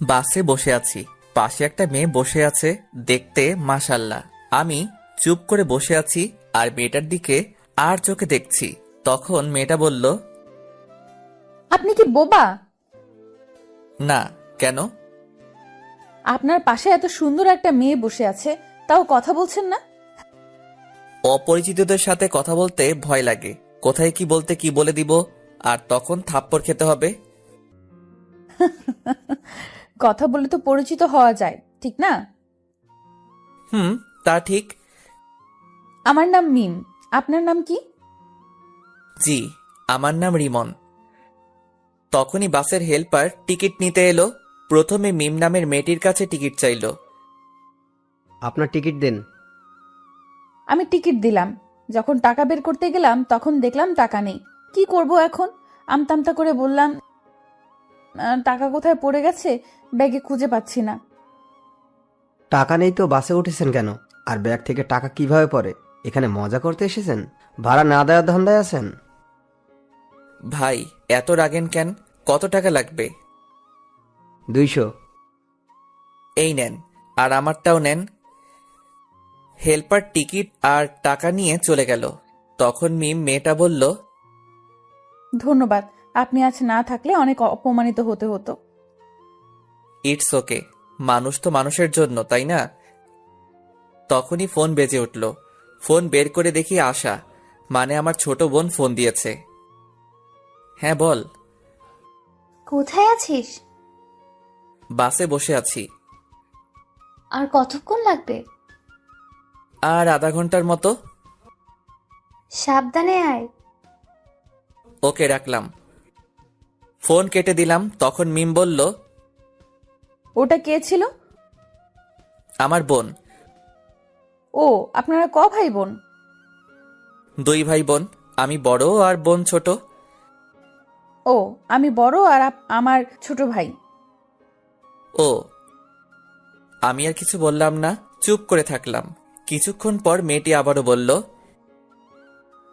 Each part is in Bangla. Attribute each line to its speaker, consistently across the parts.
Speaker 1: বাসে বসে আছি, পাশে একটা মেয়ে বসে আছে, দেখতে মাশাল্লাহ। আমি চুপ করে বসে আছি আর মেয়েটার দিকে আর চোখে দেখছি। তখন মেয়েটা বলল,
Speaker 2: আপনি কি বোবা?
Speaker 1: না। কেন?
Speaker 2: আপনার পাশে এত সুন্দর একটা মেয়ে বসে আছে, তাও কথা বলছেন না?
Speaker 1: অপরিচিতদের সাথে কথা বলতে ভয় লাগে, কোথায় কি বলতে কি বলে দিব, আর তখন থাপ্পড় খেতে হবে।
Speaker 2: কথা বলে তো পরিচিত হওয়া যায়, ঠিক না?
Speaker 1: হুম, তা ঠিক।
Speaker 2: আমার নাম মিম। আপনার নাম কি?
Speaker 1: জি, আমার নাম রিমন। তখনই বাসের হেল্পার টিকিট নিতে এলো। প্রথমে মিম নামের মেয়েটির কাছে টিকিট চাইলো।
Speaker 3: আপনার টিকিট দেন।
Speaker 2: আমি টিকিট দিলাম। যখন টাকা বের করতে গেলাম তখন দেখলাম টাকা নেই। কি করব এখন? আমতামতা করে বললাম, টাকা কোথায় পড়ে গেছে, ব্যাগে খুঁজে পাচ্ছি না।
Speaker 3: টাকা নেই তো বাসে উঠেছেন কেন? আর ব্যাগ থেকে টাকা কিভাবে পড়ে? এখানে মজা করতে এসেছেন? ভাড়া না দেওয়ার ধান্দায় আছেন?
Speaker 1: ভাই, এত রাগেন কেন? কত টাকা লাগবে?
Speaker 3: 200।
Speaker 1: এই নেন, আর আমারটাও নেন। হেল্পার টিকিট আর টাকা নিয়ে চলে গেল। তখন মিম মেয়েটা বলল,
Speaker 2: ধন্যবাদ, আপনি আজ না থাকলে অনেক অপমানিত হতে হতো।
Speaker 1: ইটস ওকে, মানুষ তো মানুষের জন্য, তাই না? তখনই ফোন বেজে উঠল। ফোন বের করে দেখি আশা, মানে আমার ছোট বোন ফোন দিয়েছে। হ্যাঁ বল।
Speaker 4: কোথায় আছিস?
Speaker 1: বাসে বসে আছি।
Speaker 4: আর কতক্ষণ লাগবে?
Speaker 1: আর আধা ঘন্টার মতো।
Speaker 4: সাবধানে আয়।
Speaker 1: ওকে, রাখলাম। ফোন কেটে দিলাম। তখন মিম বলল,
Speaker 2: ওটা কে ছিল?
Speaker 1: আমার বোন।
Speaker 2: ও, আপনারা ক ভাই বোন?
Speaker 1: 2 ভাই বোন, আমি বড় আর বোন ছোট।
Speaker 2: ও, আমি বড় আর আমার ছোট ভাই।
Speaker 1: ও। আমি আর কিছু বললাম না, চুপ করে থাকলাম। কিছুক্ষণ পর মেয়েটি আবারও বলল,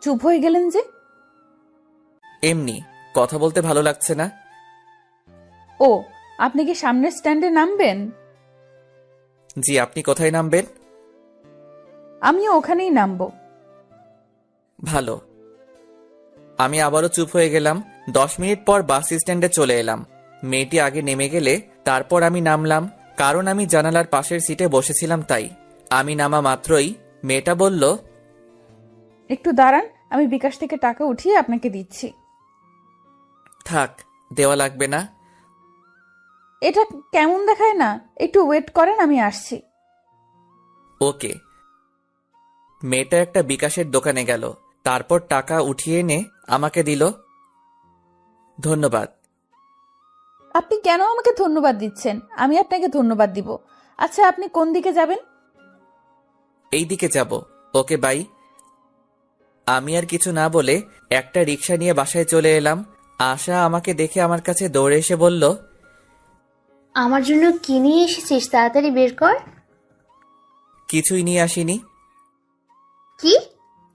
Speaker 2: চুপ হয়ে গেলেন যে?
Speaker 1: এমনি, কথা বলতে ভালো লাগছে না।
Speaker 2: ও, আপনি কি সামনের স্ট্যান্ডে নামবেন?
Speaker 1: জি, আপনি কোথায় নামবেন?
Speaker 2: আমিও ওখানেই নামবো।
Speaker 1: ভালো। আমি আবারও চুপ হয়ে গেলাম। 10 মিনিট পর বাস স্ট্যান্ডে চলে এলাম। মেয়েটি আগে নেমে গেলে তারপর আমি নামলাম, কারণ আমি জানালার পাশের সিটে বসেছিলাম তাই। আমি নামা মাত্রই মেয়েটা বলল,
Speaker 2: একটু দাঁড়ান, আমি বিকাশ থেকে টাকা উঠিয়ে আপনাকে দিচ্ছি।
Speaker 1: থাক, দেওয়া লাগবে না।
Speaker 2: এটা কেমন দেখায় না? একটু ওয়েট করেন, আমি আসছি।
Speaker 1: ওকে। মেয়েটা একটা বিকাশের দোকানে গেল, তারপর টাকা উঠিয়ে এনে আমাকে দিল। ধন্যবাদ।
Speaker 2: আপনি কেন আমাকে ধন্যবাদ দিচ্ছেন? আমি আপনাকে ধন্যবাদ দিব। আচ্ছা, আপনি কোন দিকে যাবেন?
Speaker 1: এই দিকে যাব। ওকে, বাই। আমি আর কিছু না বলে একটা রিক্সা নিয়ে বাসায় চলে এলাম। আশা আমাকে দেখে আমার কাছে দৌড়ে এসে বলল,
Speaker 4: আমার জন্য কি নিয়ে এসেছিস তাড়াতাড়ি বের কর।
Speaker 1: কিছুই নিয়ে আসিনি।
Speaker 4: কি?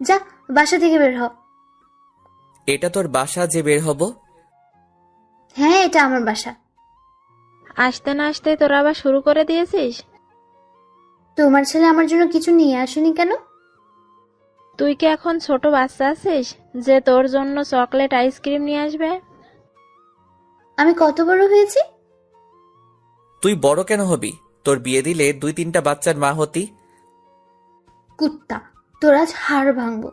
Speaker 4: যা, বাসা থেকে বের হ।
Speaker 1: এটা তোর বাসা যে বের হব?
Speaker 4: হ্যাঁ, এটা আমার বাসা।
Speaker 5: আসতে না আসতে তোরা আবার শুরু করে দিয়েছিস?
Speaker 4: তোমার ছেলে আমার জন্য কিছু নিয়ে আসেনি কেন?
Speaker 5: তুই কি এখন ছোট বাচ্চা আছিস যে তোর জন্য চকলেট আইসক্রিম নিয়ে আসবে?
Speaker 4: আমি কত বড় হয়েছি?
Speaker 1: তুই বড় কেন হবি? তোর বিয়ে দিলে 2-3টা বাচ্চার মা হতি।
Speaker 4: কুত্তা, তোর আজ হাড় ভাঙবো।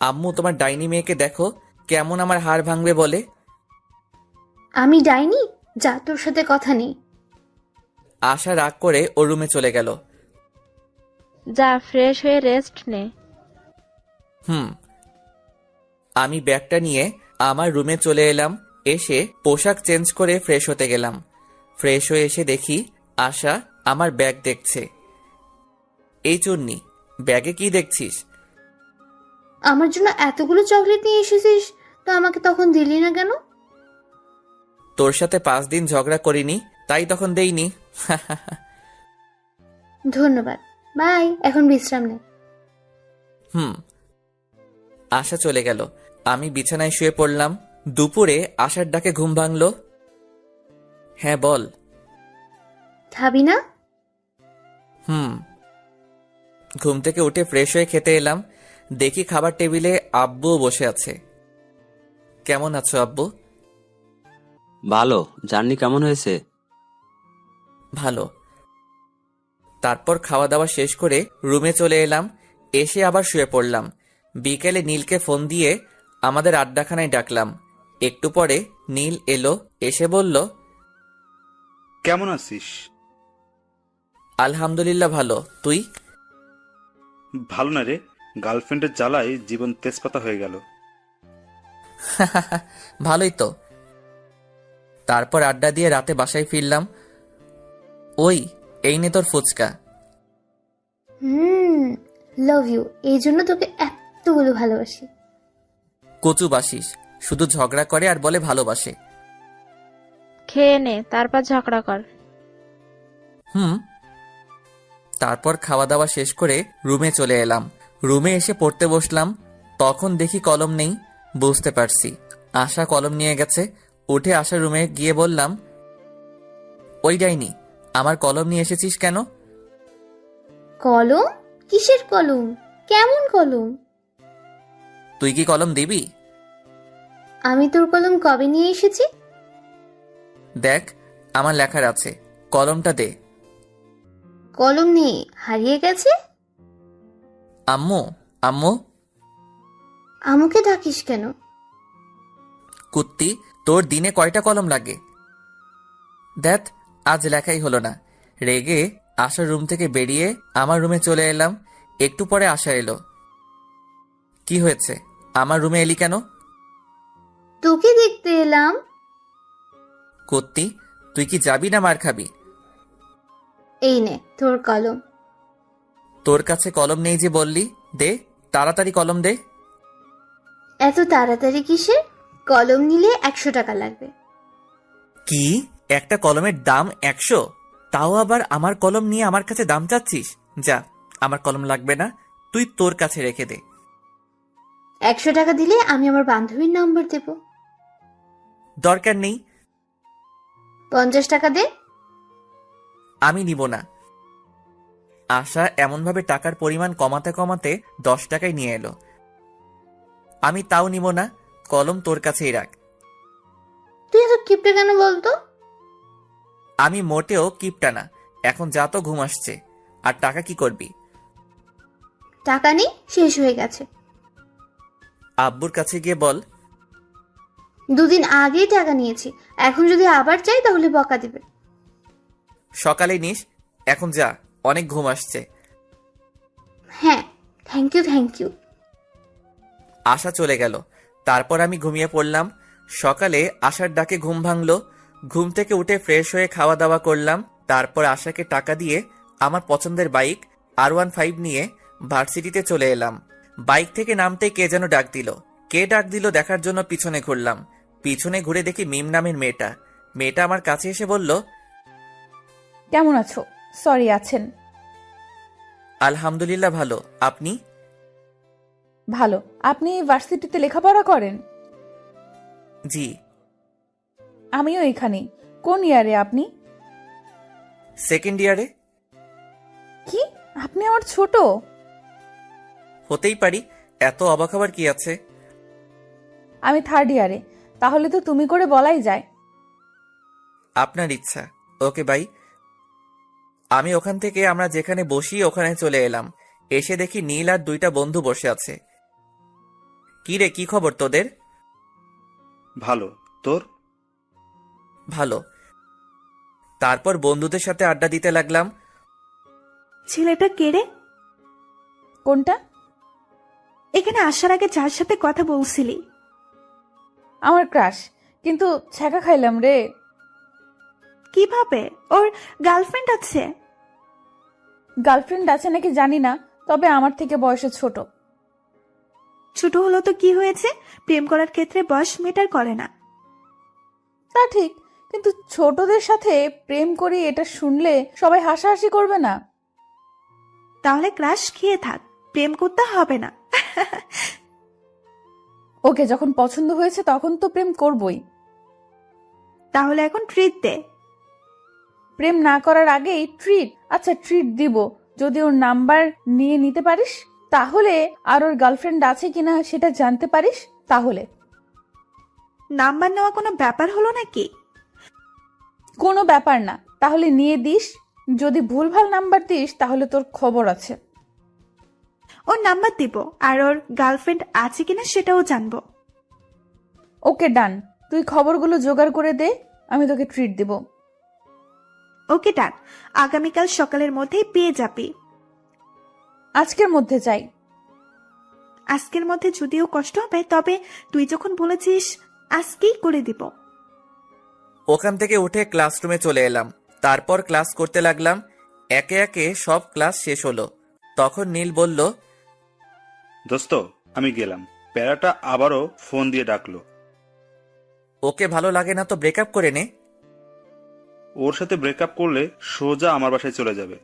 Speaker 1: আম্মু, তোমার ডাইনি মেয়েকে দেখো, কেমন আমার হাড় ভাঙবে বলে।
Speaker 4: আমি ডাইনি? যা, তোর সাথে কথা নেই।
Speaker 1: আশা রাগ করে ওর রুমে চলে গেল।
Speaker 5: যা, ফ্রেশ হয়ে রেস্ট নে।
Speaker 1: হুম। আমি ব্যাগটা নিয়ে আমার রুমে চলে এলাম। এসে পোশাক চেঞ্জ করে ফ্রেশ হতে গেলাম। ফ্রেশ হয়ে এসে দেখি আশা আমার ব্যাগ দেখছে। এই চুন্নি, ব্যাগে কি দেখছিস?
Speaker 4: আমার জন্য এতগুলো চকলেট নিয়ে এসেছিস, তো আমাকে তখন দিলি না কেন?
Speaker 1: তোর সাথে 5 দিন ঝগড়া করিনি, তাই তখন দেইনি।
Speaker 4: ধন্যবাদ, বাই। এখন বিশ্রাম নে।
Speaker 1: হুম। আশা চলে গেল। আমি বিছানায় শুয়ে পড়লাম। দুপুরে আশার ডাকে ঘুম ভাঙল। হ্যাঁ বল।
Speaker 4: খাবি না?
Speaker 1: হুম। ঘুম থেকে উঠে ফ্রেশ হয়ে খেতে এলাম, দেখি খাবার টেবিলে আব্বুও বসে আছে। কেমন আছো আব্বু?
Speaker 6: ভালো। জার্নি কেমন হয়েছে?
Speaker 1: ভালো। তারপর খাওয়া দাওয়া শেষ করে রুমে চলে এলাম, এসে আবার শুয়ে পড়লাম। বিকেলে নীলকে ফোন দিয়ে আমাদের আড্ডাখানায় ডাকলাম। একটু পরে নীল এলো, এসে বলল,
Speaker 7: কেমন আছিস?
Speaker 1: আলহামদুলিল্লাহ ভালো, তুই?
Speaker 7: ভালো না রে, গার্লফ্রেন্ডের জ্বালায় জীবন তেজপাতা হয়ে গেল।
Speaker 1: ভালোই তো। তারপর আড্ডা দিয়ে রাতে বাসায় ফিরলাম। ওই এই নে তোর ফুচকা।
Speaker 4: Love you. এই জন্য তোকে এতগুলো ভালোবাসি।
Speaker 1: কচু বাসিস, শুধু ঝগড়া করে আর বলে ভালোবাসে।
Speaker 5: খেয়ে নে, তারপর ঝগড়া কর।
Speaker 1: হুম। তারপর খাওয়া দাওয়া শেষ করে রুমে চলে এলাম। রুমে এসে পড়তে বসলাম, তখন দেখি কলম নেই। বুঝতে পারছি আশা কলম নিয়ে গেছে। উঠে আশা রুমে গিয়ে বললাম, ওই ডাইনি, আমার কলম নিয়ে এসেছিস কেন?
Speaker 4: কলম? কিসের কলম? কেমন কলম?
Speaker 1: তুই কি কলম দিবি?
Speaker 4: আমি তোর কলম কবে নিয়ে এসেছি?
Speaker 1: দেখ আমার লেখার আছে, কলমটা দে।
Speaker 4: কলম নেই, হারিয়ে গেছে।
Speaker 1: আম্মু, আম্মু।
Speaker 4: আমাকে ডাকিস কেন?
Speaker 1: কুত্তি, তোর দিনে কয়টা কলম লাগে? দেখ আজ লেখাই হলো না। রেগে আশার রুম থেকে বেরিয়ে আমার রুমে চলে এলাম। একটু পরে আশা এলো। কি হয়েছে, আমার রুমে এলি কেন?
Speaker 4: তোকে দেখতে এলাম।
Speaker 1: কুত্তি, তুই কি যাবি না মার খাবি?
Speaker 4: এই নে তোর কলম।
Speaker 1: তোর কাছে কলম নেই যে বললি, দে তাড়াতাড়ি কলম দে।
Speaker 4: এত তাড়াতাড়ি কিসের? কলম নিলে 100 টাকা লাগবে।
Speaker 1: কি, একটা কলমের দাম 100? তাও আবার আমার কলম নিয়ে আমার কাছে দাম চাচ্ছিস? যা, আমার কলম লাগবে না, তুই তোর কাছে রেখে দে।
Speaker 4: 100 টাকা দিলে আমি আমার বান্ধবীর নম্বর দেব।
Speaker 1: দরকার নেই।
Speaker 4: 50 টাকা দে।
Speaker 1: আমি নিব না। আশা এমনভাবে টাকার পরিমাণ কমাতে কমাতে 10 টাকায় নিয়ে এলো। আমি তাও নিব না, কলম তোর কাছেই রাখ।
Speaker 4: তুই এত কিপটে কেন বলতো?
Speaker 1: আমি মোটেও কিপটা না। এখন যা তো, ঘুম আসছে। আর টাকা কি করবি?
Speaker 4: টাকা নেই, শেষ হয়ে গেছে।
Speaker 1: আব্বুর কাছে গিয়ে বল।
Speaker 4: 2 দিন আগেই টাকা নিয়েছি, এখন যদি আবার চাই তাহলে বকা দিবে।
Speaker 1: সকালে নিস, এখন যা, অনেক ঘুম আসছে।
Speaker 4: হ্যাঁ, থ্যাংক ইউ।
Speaker 1: আশা চলে গেল। তারপর আমি ঘুমিয়ে পড়লাম। সকালে আশার ডাকে ঘুম ভাঙলো। ঘুম থেকে উঠে ফ্রেশ হয়ে খাওয়া দাওয়া করলাম। তারপর আশাকে টাকা দিয়ে আমার পছন্দের বাইক R15 নিয়ে ভার্সিটিতে চলে এলাম। বাইক থেকে নামতে কে যেন ডাক দিল। কে ডাক দিল দেখার জন্য পিছনে ঘুরলাম। পিছনে ঘুরে দেখি মিম নামের মেয়েটা। মেয়েটা আমার কাছে এসে বলল,
Speaker 2: কেমন আছো? সরি, আছেন?
Speaker 1: আলহামদুলিল্লাহ ভালো, আপনি?
Speaker 2: ভালো। আপনি ভার্সিটিতে লেখাপড়া করেন?
Speaker 1: জি।
Speaker 2: আমিও এখানে। কোন ইয়ারে আপনি?
Speaker 1: সেকেন্ড ইয়ারে।
Speaker 2: কি, আপনি আমার ছোট?
Speaker 1: হতেই পারি, এত অবাক হবার কি আছে?
Speaker 2: আমি 3rd ইয়ারে। তাহলে তো তুমি করে বলাই যায়।
Speaker 1: আপনার ইচ্ছা। Okay bye. আমি ওখান থেকে আমরা যেখানে বসি ওখানে চলে এলাম। এসে দেখি নীল আর 2টা বন্ধু বসে আছে। কি রে, কি খবর তোদের?
Speaker 7: ভালো, তোর?
Speaker 1: ভালো। তারপর বন্ধুদের সাথে আড্ডা দিতে লাগলাম।
Speaker 8: ছেলেটা কে রে?
Speaker 2: কোনটা?
Speaker 8: এখানে আসার আগে যার সাথে কথা বলছিলি।
Speaker 2: আমার ক্রাশ, কিন্তু ছ্যাঁকা খাইলাম রে।
Speaker 8: কিভাবে? ওর গার্লফ্রেন্ড আছে?
Speaker 2: গার্লফ্রেন্ড আছে নাকি জানি না, তবে আমার থেকে বয়সে ছোট।
Speaker 8: ছোট হলো তো কি হয়েছে? প্রেম করার ক্ষেত্রে বয়স ম্যাটার করে না।
Speaker 2: তা ঠিক, কিন্তু ছোটদের সাথে প্রেম করি এটা শুনলে সবাই হাসাহাসি করবে না?
Speaker 8: তাহলে ক্রাশ খেয়ে থাক, প্রেম করতে হবে না।
Speaker 2: ওকে যখন পছন্দ হয়েছে তখন তো প্রেম করবই।
Speaker 8: তাহলে এখন ট্রিট দে।
Speaker 2: প্রেম না করার আগেই ট্রিট। আচ্ছা ট্রিট দিব যদি ওর নাম্বার নিয়ে নিতে পারিস, তাহলে আর ওর গার্লফ্রেন্ড আছে কিনা সেটা জানতে পারিস, তাহলে।
Speaker 8: নাম্বার নেওয়া কোনো ব্যাপার হলো নাকি?
Speaker 2: কোনো ব্যাপার না, তাহলে নিয়ে দিস। যদি ভুলভাল নাম্বার দিস তাহলে তোর খবর আছে।
Speaker 8: ওর নাম্বার দিব, আর ওর গার্লফ্রেন্ড আছে কিনা সেটাও জানবো।
Speaker 2: ওকে ডান, তুই খবরগুলো জোগাড় করে দে, আমি তোকে ট্রিট দিব।
Speaker 8: ওকে ডান, আগামীকাল সকালের মধ্যেই পেয়ে যাবি।
Speaker 2: আজকের মধ্যে চাই।
Speaker 8: আজকের মধ্যে যদিও কষ্ট হবে, তবে তুই যখন বলেছিস আজকেই করে দিব।
Speaker 1: ওখান থেকে উঠে ক্লাসরুমে চলে এলাম। তারপর ক্লাস করতে লাগলাম। একে একে সব ক্লাস শেষ হলো। তখন নীল বলল,
Speaker 7: দোস্ত আমি গেলাম। প্যারাটা আবারও ফোন দিয়ে ডাকলো।
Speaker 1: ওকে ভালো লাগে না তো ব্রেকআপ করে নে।
Speaker 7: ওর সাথে ব্রেকআপ করলে সোজা আমার বাসায় চলে যাবে।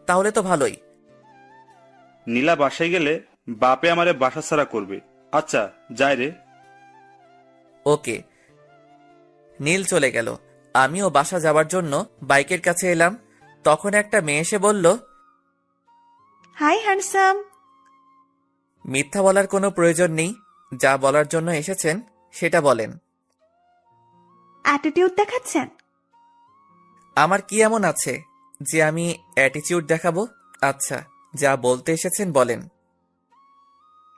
Speaker 1: তাহলে তো ভালোই।
Speaker 7: নীলা বাসায় গেলে বাপে আমারে বাসা ছাড়া করবে। আচ্ছা যাই রে।
Speaker 1: ওকে। নীল চলে গেল। আমিও বাসা যাবার জন্য বাইকের কাছে এলাম। তখন একটা মেয়ে এসে বলল,
Speaker 8: হাই হ্যান্ডসাম।
Speaker 1: মিথ্যা বলার কোনো প্রয়োজন নেই, যা বলার জন্য এসেছেন সেটা বলেন।
Speaker 8: অ্যাটিটিউড দেখাচ্ছেন?
Speaker 1: আমার কি এমন আছে যে আমি অ্যাটিটিউড দেখাবো? আচ্ছা, যা বলতে এসেছেন বলেন।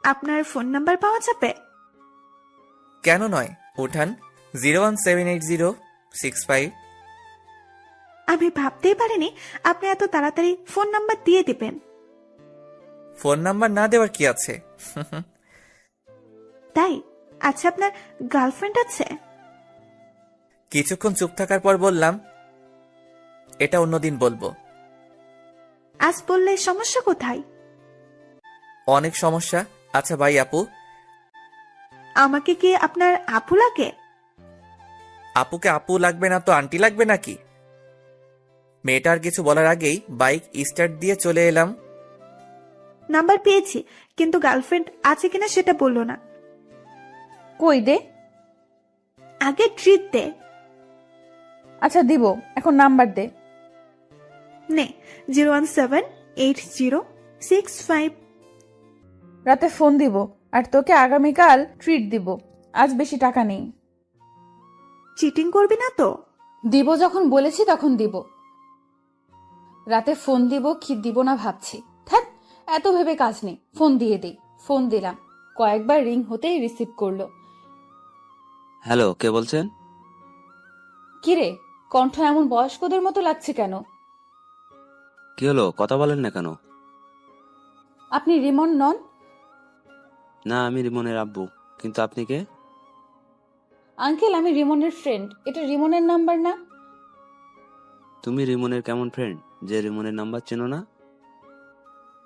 Speaker 8: আপনার ফোন নাম্বার পাওয়া যাবে?
Speaker 1: কেন নয়, উঠান। 0178065।
Speaker 8: আমি ভাবতেই পারিনি আপনি এত তাড়াতাড়ি ফোন নাম্বার দিয়ে দিবেন।
Speaker 1: ফোন নাম্বার না দেওয়ার কি আছে?
Speaker 8: তাই? আচ্ছা, আপনার গার্লফ্রেন্ড আছে?
Speaker 1: কিছুক্ষণ চুপ থাকার পর বললাম, এটা অন্যদিন বলবো।
Speaker 8: আজ বললে সমস্যা কোথায়?
Speaker 1: অনেক সমস্যা। আচ্ছা ভাই আপু।
Speaker 8: আমাকে কি আপনার আপু লাগে?
Speaker 1: আপুকে আপু লাগবে না তো আন্টি লাগবে নাকি? মেয়েটার কিছু বলার আগেই বাইক স্টার্ট দিয়ে চলে এলাম।
Speaker 8: নাম্বার পেয়েছি, কিন্তু গার্লফ্রেন্ড আছে কিনা সেটা বললো না।
Speaker 2: কই দে।
Speaker 8: আগে ট্রিট দে।
Speaker 2: আচ্ছা দিব, এখন নাম্বার দে।
Speaker 8: নে, 0178065।
Speaker 2: রাতে ফোন দিব, আর তোকে আগামীকাল ট্রিট দিব। আজ বেশি টাকা নেই।
Speaker 8: চিটিং করবি না তো?
Speaker 2: দিব যখন বলেছি তখন দিব। রাতে ফোন দিব কি দিব না ভাবছি। থাক, এত ভেবে কাজ নেই, ফোন দিয়ে দিই। ফোন দিলাম, কয়েকবার রিং হতেই রিসিভ করলো।
Speaker 6: হ্যালো, কে বলছেন?
Speaker 2: কিরে, কণ্ঠ এমন বয়স্কদের মতো লাগছে কেন?
Speaker 6: কি হলো, কথা বলেন না কেন?
Speaker 2: আপনি রিমন নন?
Speaker 6: না, আমি রিমনের আব্বু। কিন্তু আপনি কে?
Speaker 2: আঙ্কেল, আমি রিমনের ফ্রেন্ড। এটা রিমনের নাম্বার না?
Speaker 6: তুমি রিমনের কেমন ফ্রেন্ড যে রিমনের নাম্বার চেনো না?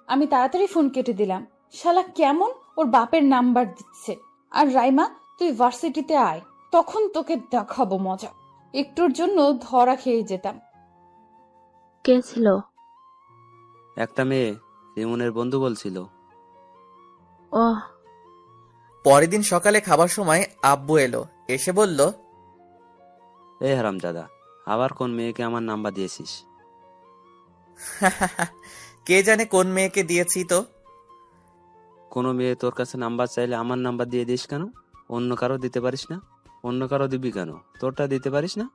Speaker 2: আমি তাড়াতাড়ি ফোন কেটে দিলাম। শালা কেমন ওর বাপের নাম্বার দিচ্ছে। আর রাইমা, তুই ভার্সিটিতে আয়, তখন তোকে দেখাবো মজা। একটুর জন্য ধরা খেয়ে যেতাম।
Speaker 5: কে ছিল?
Speaker 6: একটা মেয়ে, রিমনের বন্ধু বলছিল।
Speaker 5: ওহ,
Speaker 1: পরের দিন সকালে খাবার সময় আব্বু এলো। এসে বলল,
Speaker 6: এই হারামজাদা, আবার কোন মেয়েকে আমার নাম্বার দিয়েছিস?
Speaker 1: কে জানে কোন মেয়েকে দিয়েছি তো।
Speaker 6: কোনো মেয়ে তোর কাছে নাম্বার চাইলে আমার নাম্বার দিয়ে দিস কেন? অন্য কারো দিতে পারিস না? অন্য কারো দিবি কেন? তোরটা দিতে পারিস না?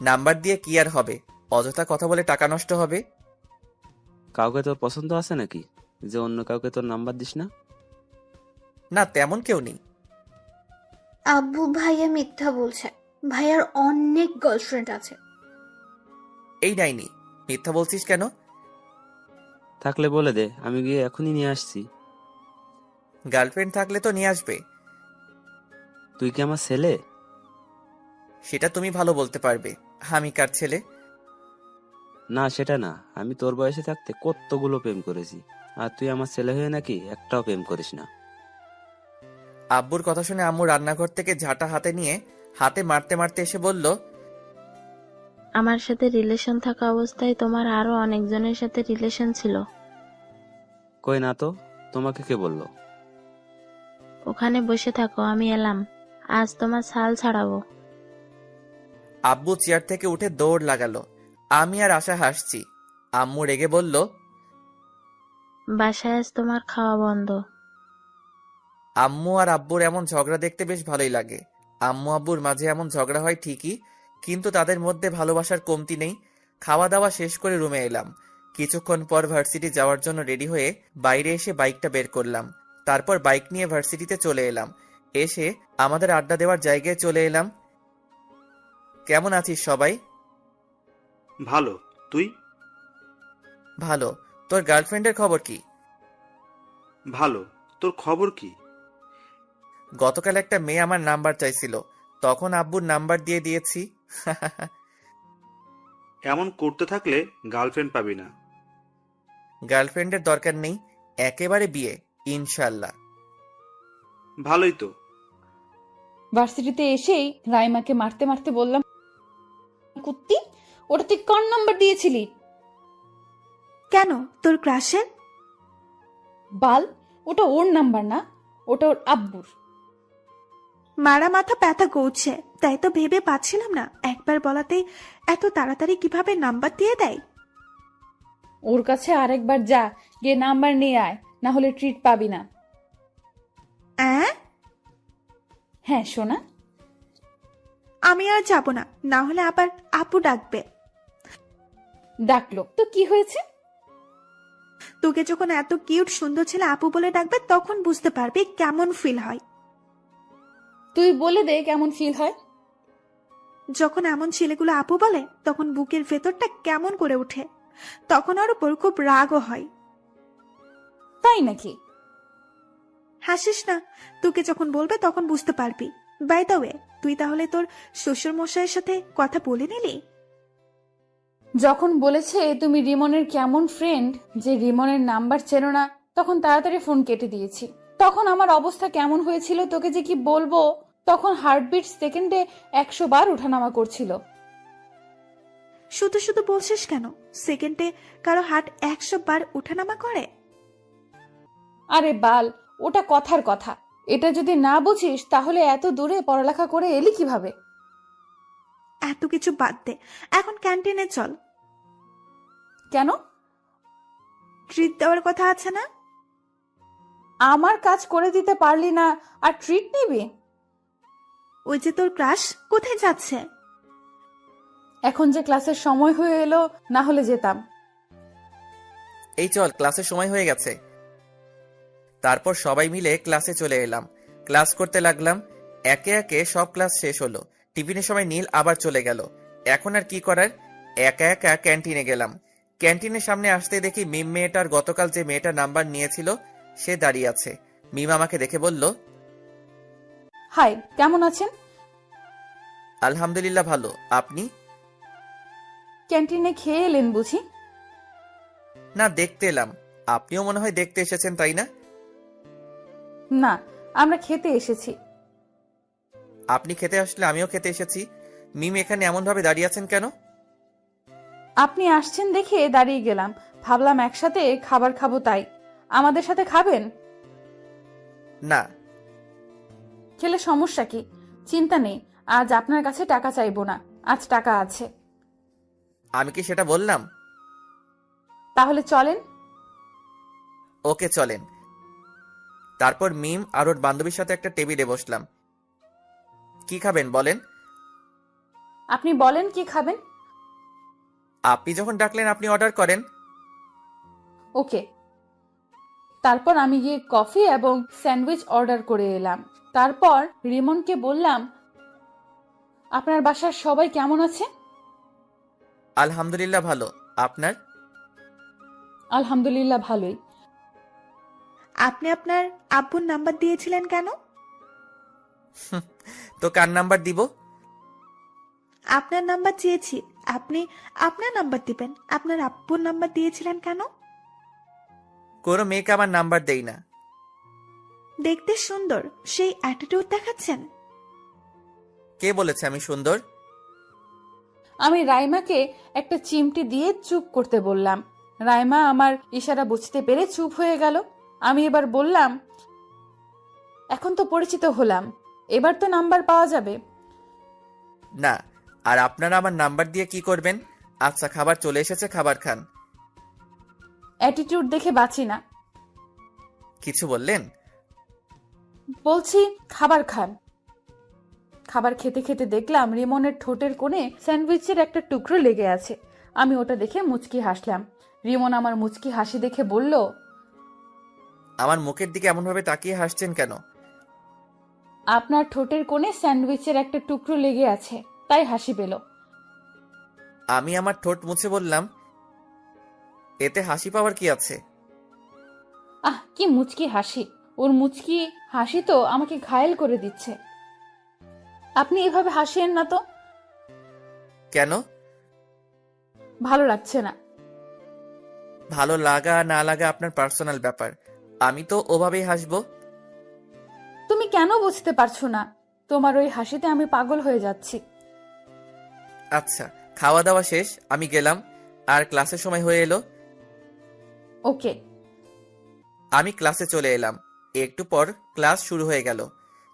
Speaker 1: নাম্বার দিয়ে কি আর হবে, অযথা কথা বলে টাকা নষ্ট হবে।
Speaker 6: কাউকে তোর পছন্দ আছে নাকি যে অন্য কাউকে তোর নাম্বার দিস না?
Speaker 1: না, তেমন কেউ নেই।
Speaker 4: আব্বু ভাইয়া মিথ্যা বলছে। ভাইয়ার অনেক গার্লফ্রেন্ড আছে।
Speaker 1: এই নাইনি, মিথ্যা বলছিস কেন?
Speaker 6: থাকলে বলে দে, আমি গিয়ে এখনই নিয়ে আসছি।
Speaker 1: গার্লফ্রেন্ড থাকলে তো নিয়ে আসবে।
Speaker 6: তুই কি আমার ছেলে?
Speaker 1: সেটা তুমি ভালো বলতে পারবে। আমি কার ছেলে?
Speaker 6: না, সেটা না। আমি তোর বয়সে থাকতে কতগুলো প্রেম করেছি, আর তুই আমার ছেলে হয়ে নাকি একটাও প্রেম করিস না।
Speaker 1: আব্বুর কথা শুনে আম্মু রান্নাঘর থেকে ঝাঁটা হাতে নিয়ে হাতে মারতে মারতে এসে বলল,
Speaker 5: আমার সাথে রিলেশন থাকা অবস্থায় তোমার আরো অনেকজনের সাথে রিলেশন ছিল।
Speaker 6: কই না তো, তোমাকে কে বললো?
Speaker 5: ওখানে বসে থাকো, আমি এলাম। আজ তোমার ছাল ছাড়াবো।
Speaker 1: আব্বু চেয়ার থেকে উঠে দৌড় লাগালো। আমি আর আশা হাসছি। আম্মু রেগে বলল,
Speaker 5: বাসায় আজ তোমার খাওয়া বন্ধ।
Speaker 1: আম্মু আর আব্বুর এমন ঝগড়া দেখতে বেশ ভালোই লাগে। আম্মু আব্বুর মাঝে এমন ঝগড়া হয় ঠিকই, কিন্তু তাদের মধ্যে ভালোবাসার কমতি নেই। খাওয়া দাওয়া শেষ করে রুমে এলাম। কিছুক্ষণ পর ভার্সিটি যাওয়ার জন্য রেডি হয়ে বাইরে এসে বাইকটা বের করলাম। তারপর বাইক নিয়ে ভার্সিটিতে চলে এলাম। এসে আমাদের আড্ডা দেওয়ার জায়গায় চলে এলাম। কেমন আছিস সবাই?
Speaker 7: ভালো। তুই?
Speaker 1: ভালো। তোর গার্লফ্রেন্ডের খবর কি?
Speaker 7: ভালো। তোর খবর কি?
Speaker 1: গতকাল একটা মেয়ে আমার নাম্বার চাইছিল, তখন আব্বুর নাম্বার দিয়ে দিয়েছি।
Speaker 7: এমন করতে থাকলে গার্লফ্রেন্ড পাবি না।
Speaker 1: গার্লফ্রেন্ডের দরকার নেই, একেবারে বিয়ে ইনশাল্লাহ।
Speaker 7: ভালোই তো।
Speaker 2: ভার্সিটিতে এসেই রাইমাকে মারতে মারতে বললাম, কুত্তি, ওটা তুই কোন নাম্বার দিয়েছিলি?
Speaker 8: কেন, তোর ক্রাশের?
Speaker 2: বাল, ওটা ওর নাম্বার না, ওটা ওর আব্বুর।
Speaker 8: মারা মাথা ব্যথা করছে, তাই তো ভেবে পাচ্ছিলাম না একবার বলাতেই এত তাড়াতাড়ি কিভাবে নাম্বার দিয়ে দেয়।
Speaker 2: ওর কাছে আরেকবার যা, গিয়ে নাম্বার নিয়ে আয়, না হলে ট্রিট পাবি না। হ্যাঁ সোনা।
Speaker 8: আমি আর যাব না, না হলে আবার আপু ডাকবে।
Speaker 2: ডাকলো তো কি হয়েছে?
Speaker 8: তোকে যখন এত কিউট সুন্দর ছেলে আপু বলে ডাকবে তখন বুঝতে পারবি কেমন ফিল হয়।
Speaker 2: তুই বলে দে কেমন ফিল হয়।
Speaker 8: যখন এমন ছেলেগুলো আপু বলে তখন বুকের ভেতরটা কেমন করে ওঠে, তখন ওর উপর খুব রাগও হয়।
Speaker 2: তাই নাকি?
Speaker 8: হাসিস না, তোকে যখন বলবে তখন বুঝতে পারবি। বাই দ্য ওয়ে, তুই তাহলে তোর শ্বশুর মশাইয়ের সাথে কথা বলে নিলি?
Speaker 2: যখন বলেছে তুমি রিমনের কেমন ফ্রেন্ড, যে রিমনের নাম্বার চেনো না, তখন তাড়াতাড়ি ফোন কেটে দিয়েছি। তখন আমার অবস্থা কেমন হয়েছিল তোকে যে কি বলবো। তখন হার্টবিট সেকেন্ডে 100 বার ওঠানামা করছিল।
Speaker 8: শুধু শুধু বলছিস কেন? সেকেন্ডে কারো হার্ট 100 বার উঠানামা করে?
Speaker 2: আরে বাল, ওটা কথার কথা। এটা যদি না বুঝিস তাহলে এত দূরে পড়ালেখা করে এলি কিভাবে?
Speaker 8: এত কিছু বাদ দে, এখন ক্যান্টিনে চল।
Speaker 2: কেন?
Speaker 8: ট্রিট দেওয়ার কথা আছে না?
Speaker 2: আমার কাজ করে দিতে পারলি না আর ট্রিট নিবি?
Speaker 8: ওই যে তোর ক্রাশ কোথায় যাচ্ছে?
Speaker 2: এখন যে ক্লাসের সময় হয়ে এলো, না হলে যেতাম।
Speaker 1: এই চল, ক্লাসের সময় হয়ে গেছে। তারপর সবাই মিলে ক্লাসে চলে এলাম। ক্লাস করতে লাগলাম। একে একে সব ক্লাস শেষ হলো। টিফিনের সময় নীল আবার চলে গেল। এখন আর কি করার, একা একা ক্যান্টিনে গেলাম। ক্যান্টিনের সামনে আসতে দেখি মিম মেয়েটার গতকাল যে মেয়েটার নাম্বার নিয়েছিল সে দাঁড়িয়ে আছে। মিম আমাকে দেখে বলল,
Speaker 2: হাই, কেমন আছেন?
Speaker 1: আলহামদুলিল্লাহ ভালো, আপনি?
Speaker 2: ক্যান্টিনে খেয়ে এলেন বুঝি?
Speaker 1: না, দেখতে এলাম। আপনিও মনে হয় দেখতে এসেছেন, তাই না?
Speaker 2: না, আমরা খেতে এসেছি।
Speaker 1: আপনি খেতে আসলে আমিও খেতে এসেছি। মিম এখানে এমন ভাবে দাঁড়িয়ে আছেন কেন?
Speaker 2: আপনি আসছেন দেখে দাঁড়িয়ে গেলাম, ভাবলাম একসাথে খাবার খাবো তাই। আমাদের সাথে খাবেন?
Speaker 1: না।
Speaker 2: খেলে সমস্যা কি? চিন্তা নেই, আজ আপনার কাছে টাকা চাইবো না, আজ টাকা আছে।
Speaker 1: আমি কি সেটা বললাম?
Speaker 2: তাহলে চলেন।
Speaker 1: ওকে চলেন। তারপর মিম আর ওর বান্ধবীর সাথে একটা টেবিলে বসলাম। কি খাবেন বলেন?
Speaker 2: আপনি বলেন কি খাবেন।
Speaker 1: আপনি যখন ডাকলেন আপনি অর্ডার করেন।
Speaker 2: ওকে। তারপর আমি গিয়ে কফি এবং স্যান্ডউইচ অর্ডার করে এলাম। তারপর রিমনকে বললাম, আপনার বাসার সবাই কেমন আছে?
Speaker 1: আলহামদুলিল্লাহ ভালো, আপনার?
Speaker 2: আলহামদুলিল্লাহ ভালোই।
Speaker 8: আপনি আপনার আব্বুর নাম্বার দিয়েছিলেন কেন?
Speaker 1: তো কার নাম্বার দিব?
Speaker 8: আপনার নাম্বার চেয়েছি, আপনি আপনার নাম্বার দিবেন। আপনার আব্বুর নাম্বার দিয়েছিলেন কেন?
Speaker 1: কোনো মেয়েকে আমার নাম্বার দেই না।
Speaker 8: দেখতে সুন্দর, সেই অ্যাটিটিউড দেখাচ্ছেন।
Speaker 1: কে বলেছে আমি সুন্দর?
Speaker 2: আমি রাইমাকে একটা চিমটি দিয়ে চুপ করতে বললাম। রাইমা আমার ইশারা বুঝতে পেরে চুপ হয়ে গেল। আমি এবার বললাম, এখন তো পরিচিত হলাম, এবার তো নাম্বার পাওয়া যাবে।
Speaker 1: না, আর আপনারা আমার নাম্বার দিয়ে কি করবেন? আচ্ছা, খাবার চলে এসেছে, খাবার খান।
Speaker 2: অ্যাটিটিউড দেখে বাঁচি না।
Speaker 1: কিছু বললেন?
Speaker 2: বলছি খাবার খান। খাবার খেতে খেতে দেখলাম রিমনের ঠোঁটের কোণে স্যান্ডউইচের একটা টুকরো লেগে আছে। আমি ওটা দেখে মুচকি হাসলাম। রিমন আমার মুচকি হাসি দেখে বলল,
Speaker 1: আমার মুখের দিকে এমনভাবে তাকিয়ে হাসছেন কেন?
Speaker 2: আপনার ঠোঁটের কোণে স্যান্ডউইচের একটা টুকরো লেগে আছে, তাই হাসি পেল।
Speaker 1: আমি আমার ঠোঁট মুছে বললাম, এতে হাসি পাওয়ার কি আছে?
Speaker 2: কি মুচকি হাসি! ওর মুচকি হাসি তো আমাকে ঘায়েল করে দিচ্ছে। আপনি এভাবে হাসিয়েন না তো।
Speaker 1: কেন?
Speaker 2: ভালো লাগছে না।
Speaker 1: ভালো লাগা না লাগা আপনার পার্সোনাল ব্যাপার। আমি তো ওভাবেই হাসবো।
Speaker 2: তুমি কেন বুঝতে পারছো না? তোমার ওই হাসিতে আমি পাগল হয়ে যাচ্ছি।
Speaker 1: আচ্ছা, খাওয়া দাওয়া শেষ, আমি গেলাম। আর ক্লাসের সময় হয়ে এলো।
Speaker 2: ওকে।
Speaker 1: আমি ক্লাসে চলে এলাম। একটু পর ক্লাস শুরু হয়ে গেল।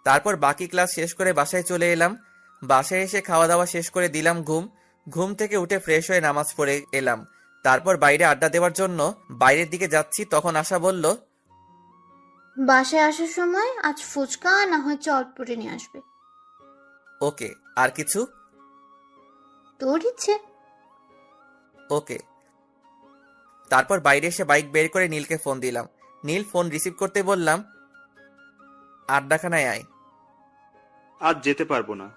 Speaker 1: তারপর বাকি ক্লাস শেষ করে বাসায় চলে এলাম। বাসায় এসে খাওয়া দাওয়া শেষ করে দিলাম ঘুম। ঘুম থেকে উঠে ফ্রেশ হয়ে নামাজ পড়ে এলাম। তারপর বাইরে আড্ডা দেওয়ার জন্য বাইরের দিকে যাচ্ছি, তখন আশা বলল,
Speaker 4: বাসায় আসার সময় আজ ফুচকা না হয় চটপটি নিয়ে আসবে।
Speaker 1: ওকে। আর কিছু?
Speaker 4: তোর ইচ্ছে।
Speaker 1: ওকে। তারপর বাইরে এসে বাইক বের করে নীলকে ফোন দিলাম। নীল ফোন রিসিভ করতে বললাম, আড্ডাখানায় আয়।
Speaker 7: আজ যেতে পারবো না।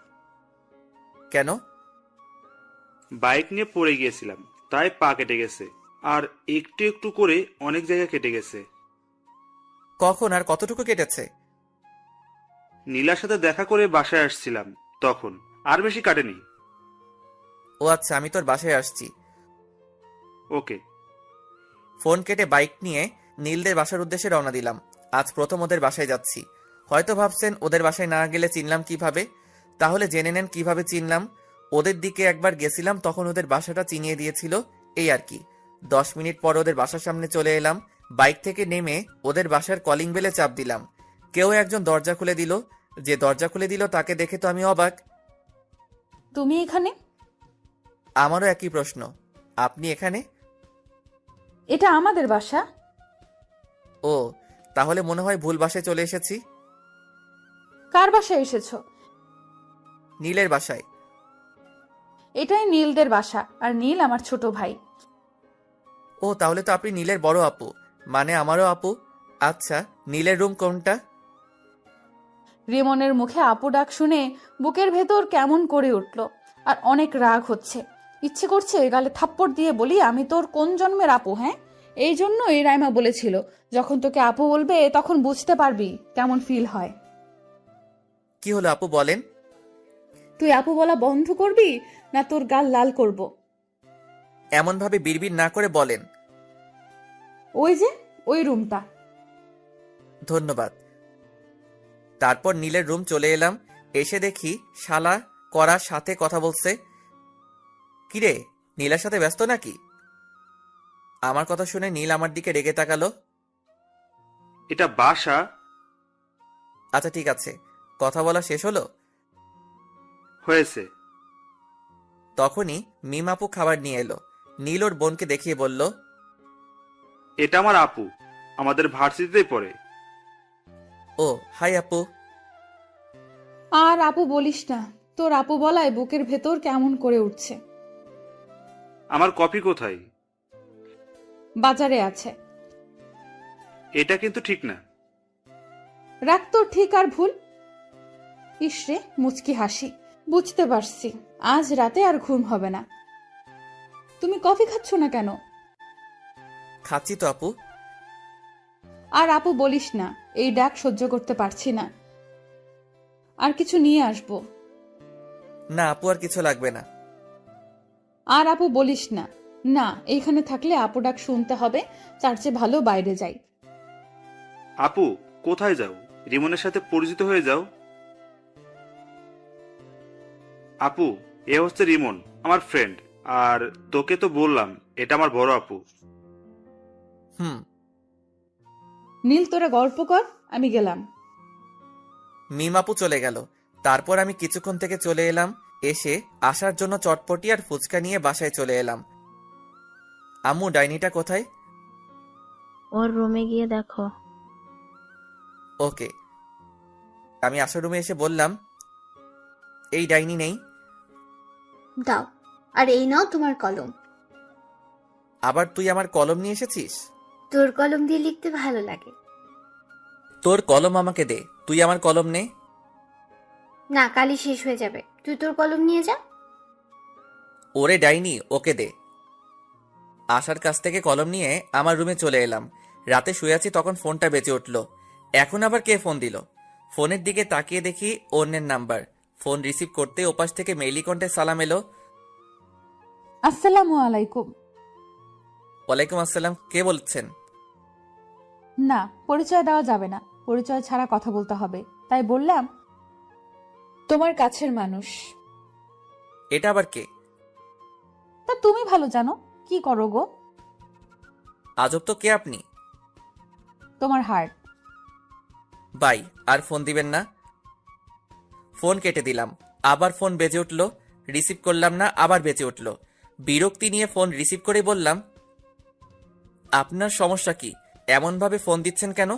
Speaker 1: কেন?
Speaker 7: বাইক নিয়ে পড়ে গিয়েছিলাম, তাই পা কেটে গেছে। আর একটু একটু করে অনেক জায়গা কেটে গেছে।
Speaker 1: কখন আর কতটুকু কেটেছে?
Speaker 7: নীলার সাথে দেখা করে বাসায় আসছিলাম তখন। আর বেশি কাটেনি।
Speaker 1: ও আচ্ছা, আমি তোর বাসায় আসছি।
Speaker 7: ওকে।
Speaker 1: ফোন কেটে বাইক নিয়ে নীলদের বাসার উদ্দেশ্যে রওনা দিলাম। আজ প্রথম ওদের বাসায় যাচ্ছি। হয়তো ভাবছেন ওদের বাসায় না গেলে চিনলাম কিভাবে? তাহলে জেনে নেন কিভাবে চিনলাম। ওদের দিকে একবার গেছিলাম, তখন ওদের বাসাটা চিনিয়ে দিয়েছিল, এই আর কি। 10 মিনিট পর ওদের বাসার সামনে চলে এলাম। বাইক থেকে নেমে ওদের বাসার কলিং বেলে চাপ দিলাম। কেউ একজন দরজা খুলে দিল। যে দরজা খুলে দিল তাকে দেখে তো আমি অবাক।
Speaker 2: তুমি এখানে?
Speaker 1: আমারও একই প্রশ্ন। আপনি এখানে?
Speaker 2: এটা আমাদের বাসা।
Speaker 1: ও, তাহলে মনে হয় ভুল বাসায় চলে এসেছি।
Speaker 2: কার বাসায় এসেছো?
Speaker 1: নীলের বাসায়।
Speaker 2: এটাই নীলদের বাসা, আর নীল আমার ছোট ভাই।
Speaker 1: ও, তাহলে তো আপনি নীলের বড় আপু, মানে আমারও আপু। আচ্ছা, নীলের রুম কোনটা?
Speaker 2: রিমনের মুখে আপু ডাক শুনে বুকের ভেতর কেমন করে উঠল, আর অনেক রাগ হচ্ছে। ইচ্ছে করছে গালে থাপ্পড় দিয়ে বলি, আমি তোর কোন জন্মের আপু? হ্যাঁ, এই জন্যই রাইমা বলেছিল, যখন তোকে আপু বলবে তখন বুঝতে পারবি কেমন ফিল হয়।
Speaker 1: কি হলো আপু, বলেন।
Speaker 2: তুই আপু বলা বন্ধ করবি না তোর গাল লাল করব?
Speaker 1: এমনভাবে বিড়বিড় না করে বলেন।
Speaker 2: ওই যে ওই রুমটা।
Speaker 1: ধন্যবাদ। তারপর নীলের রুম চলে এলাম। এসে দেখি শালা করার সাথে কথা বলছে। কিরে, নীলার সাথে ব্যস্ত নাকি? আমার কথা শুনে নীল আমার দিকে রেগে তাকালো।
Speaker 7: এটা বাসা।
Speaker 1: আচ্ছা ঠিক আছে, কথা বলা শেষ হলো?
Speaker 7: হয়েছে।
Speaker 1: তখনই মিম আপু খাবার নিয়ে এলো। নীল ওর বোনকে দেখিয়ে বলল,
Speaker 7: এটা আমার আপু, আমাদের ভার্সিটিতেই পড়ে।
Speaker 1: ও হাই আপু।
Speaker 2: আর আপু বলিস না, তোর আপু বলায় বুকের ভেতর কেমন করে উঠছে।
Speaker 7: আমার কপি কোথায়?
Speaker 2: বাজারে আছে।
Speaker 7: এটা কিন্তু ঠিক না।
Speaker 2: রাখ তোর ঠিক আর ভুল। ইসরে মুচকি হাসি। বুঝতে পারছি আজ রাতে আর ঘুম হবে না। তুমি কফি খাচ্ছ না কেন?
Speaker 1: খাচ্ছি তো আপু।
Speaker 2: আর আপু বলিস না, এই ডাক সহ্য করতে পারছি না। আর কিছু নিয়ে আসবো?
Speaker 1: না আপু, আর কিছু লাগবে না।
Speaker 2: আর আপু বলিস না। না, এইখানে থাকলে আপু ডাক শুনতে হবে, তার চেয়ে ভালো বাইরে যাই।
Speaker 7: আপু, কোথায় যাও? রিমনের সাথে পরিচিত হয়ে যাও। আপু, এ হচ্ছে রিমন, আমার ফ্রেন্ড। আর তোকে তো বললাম এটা আমার বড় আপু।
Speaker 1: হুম।
Speaker 2: নীল তোরা গল্প কর, আমি গেলাম।
Speaker 1: মিম আপু চলে গেল। তারপর আমি কিছুক্ষণ থেকে চলে এলাম। এসে আসার জন্য চটপটি আর ফুচকা নিয়ে বাসায় চলে এলাম। আম্মু, ডাইনিটা কোথায়?
Speaker 5: ওর রুমে গিয়ে দেখো।
Speaker 1: ওকে। আমি আসার রুমে এসে বললাম, এই ডাইনি নেই।
Speaker 4: দাও, আর এই নাও তোমার কলম।
Speaker 1: আবার তুই আমার কলম নিয়ে এসেছিস?
Speaker 4: তোর কলম দিয়ে লিখতে ভালো লাগে।
Speaker 1: তোর কলম আমাকে দে, তুই আমার কলম নে।
Speaker 4: না, কালই শেষ হয়ে যাবে, তুই তোর কলম নিয়ে যা।
Speaker 1: ওরে ডাইনি, ওকে দে। আশার কাছ থেকে কলম নিয়ে আমার রুমে চলে এলাম। রাতে শুয়ে আছি, তখন ফোনটা বেজে উঠল। এখন আবার কে ফোন দিল? ফোনের দিকে তাকিয়ে দেখি অন্যের নাম্বার। ফোন রিসিভ করতে ওপাশ থেকে মেইলি কণ্ঠে সালাম এলো।
Speaker 2: আসসালামু আলাইকুম।
Speaker 1: ওয়ালাইকুম আসসালাম। কে বলছেন?
Speaker 2: না, পরিচয় দেওয়া যাবে না, পরিচয় ছাড়া কথা বলতে হবে, তাই বললাম তোমার কাছের মানুষ।
Speaker 1: এটা আবার কে?
Speaker 2: তা তুমি ভালো জানো। কি করো গো?
Speaker 1: আজব তো, কে আপনি?
Speaker 2: তোমার হার্ট।
Speaker 1: বাই, আর ফোন দিবেন না। ফোন কেটে দিলাম। আবার ফোন বেজে উঠল, রিসিভ করলাম না, আবার বেজে উঠল। বিরক্তি নিয়ে ফোন রিসিভ করে বললাম, আপনার সমস্যা কি? এমনভাবে ফোন দিচ্ছেন কেন?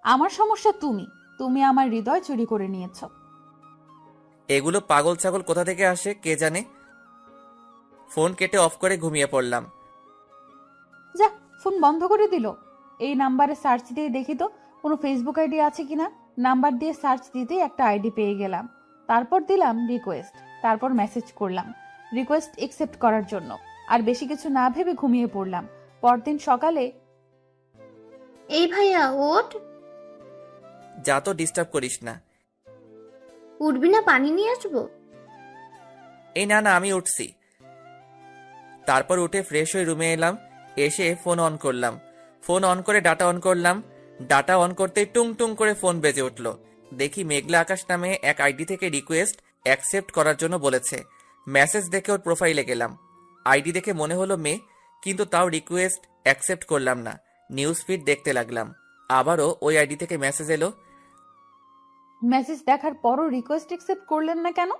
Speaker 2: আমার সমস্যা তুমি, তুমি আমার হৃদয় চুরি করে নিয়েছো।
Speaker 1: এগুলো পাগল ছাগল কোথা থেকে আসে কে জানে। ফোন কেটে অফ করে ঘুমিয়ে পড়লাম।
Speaker 2: যা, ফোন বন্ধ করে দিল। এই নাম্বারে সার্চ দিয়ে দেখি তো কোনো ফেসবুক আইডি আছে কিনা। নাম্বার দিয়ে সার্চ দিতেই একটা আইডি পেয়ে গেলাম। তারপর দিলাম রিকোয়েস্ট, তারপর মেসেজ করলাম রিকোয়েস্ট একসেপ্ট করার জন্য। আর বেশি কিছু না ভেবে ঘুমিয়ে পড়লাম। পরদিন সকালে,
Speaker 4: এই ভাইয়া ওঠ।
Speaker 1: যা তো, ডিস্টার্ব করিস না।
Speaker 4: উঠবি না? পানি নিয়ে আসবো।
Speaker 1: এই না না, আমি উঠছি। তারপর উঠে ফ্রেশ হয়ে রুমে এলাম। এসে ফোন অন করলাম। ফোন অন করে ডাটা অন করলাম। ডাটা অন করতেই টুং টুং করে ফোন বেজে উঠল। দেখি মেঘলা আকাশ নামে এক আইডি থেকে রিকোয়েস্ট অ্যাকসেপ্ট করার জন্য বলেছে। মেসেজ দেখে ওর প্রোফাইলে গেলাম। আইডি দেখে মনে হলো মেয়ে, কিন্তু তাও রিকোয়েস্ট অ্যাকসেপ্ট করলাম না। নিউজ ফিড দেখতে লাগলাম। আবারও ওই আইডি থেকে মেসেজ এলো।
Speaker 2: মেসেজ দেখার পরও রিকোয়েস্ট একসেপ্ট করলেন না কেন?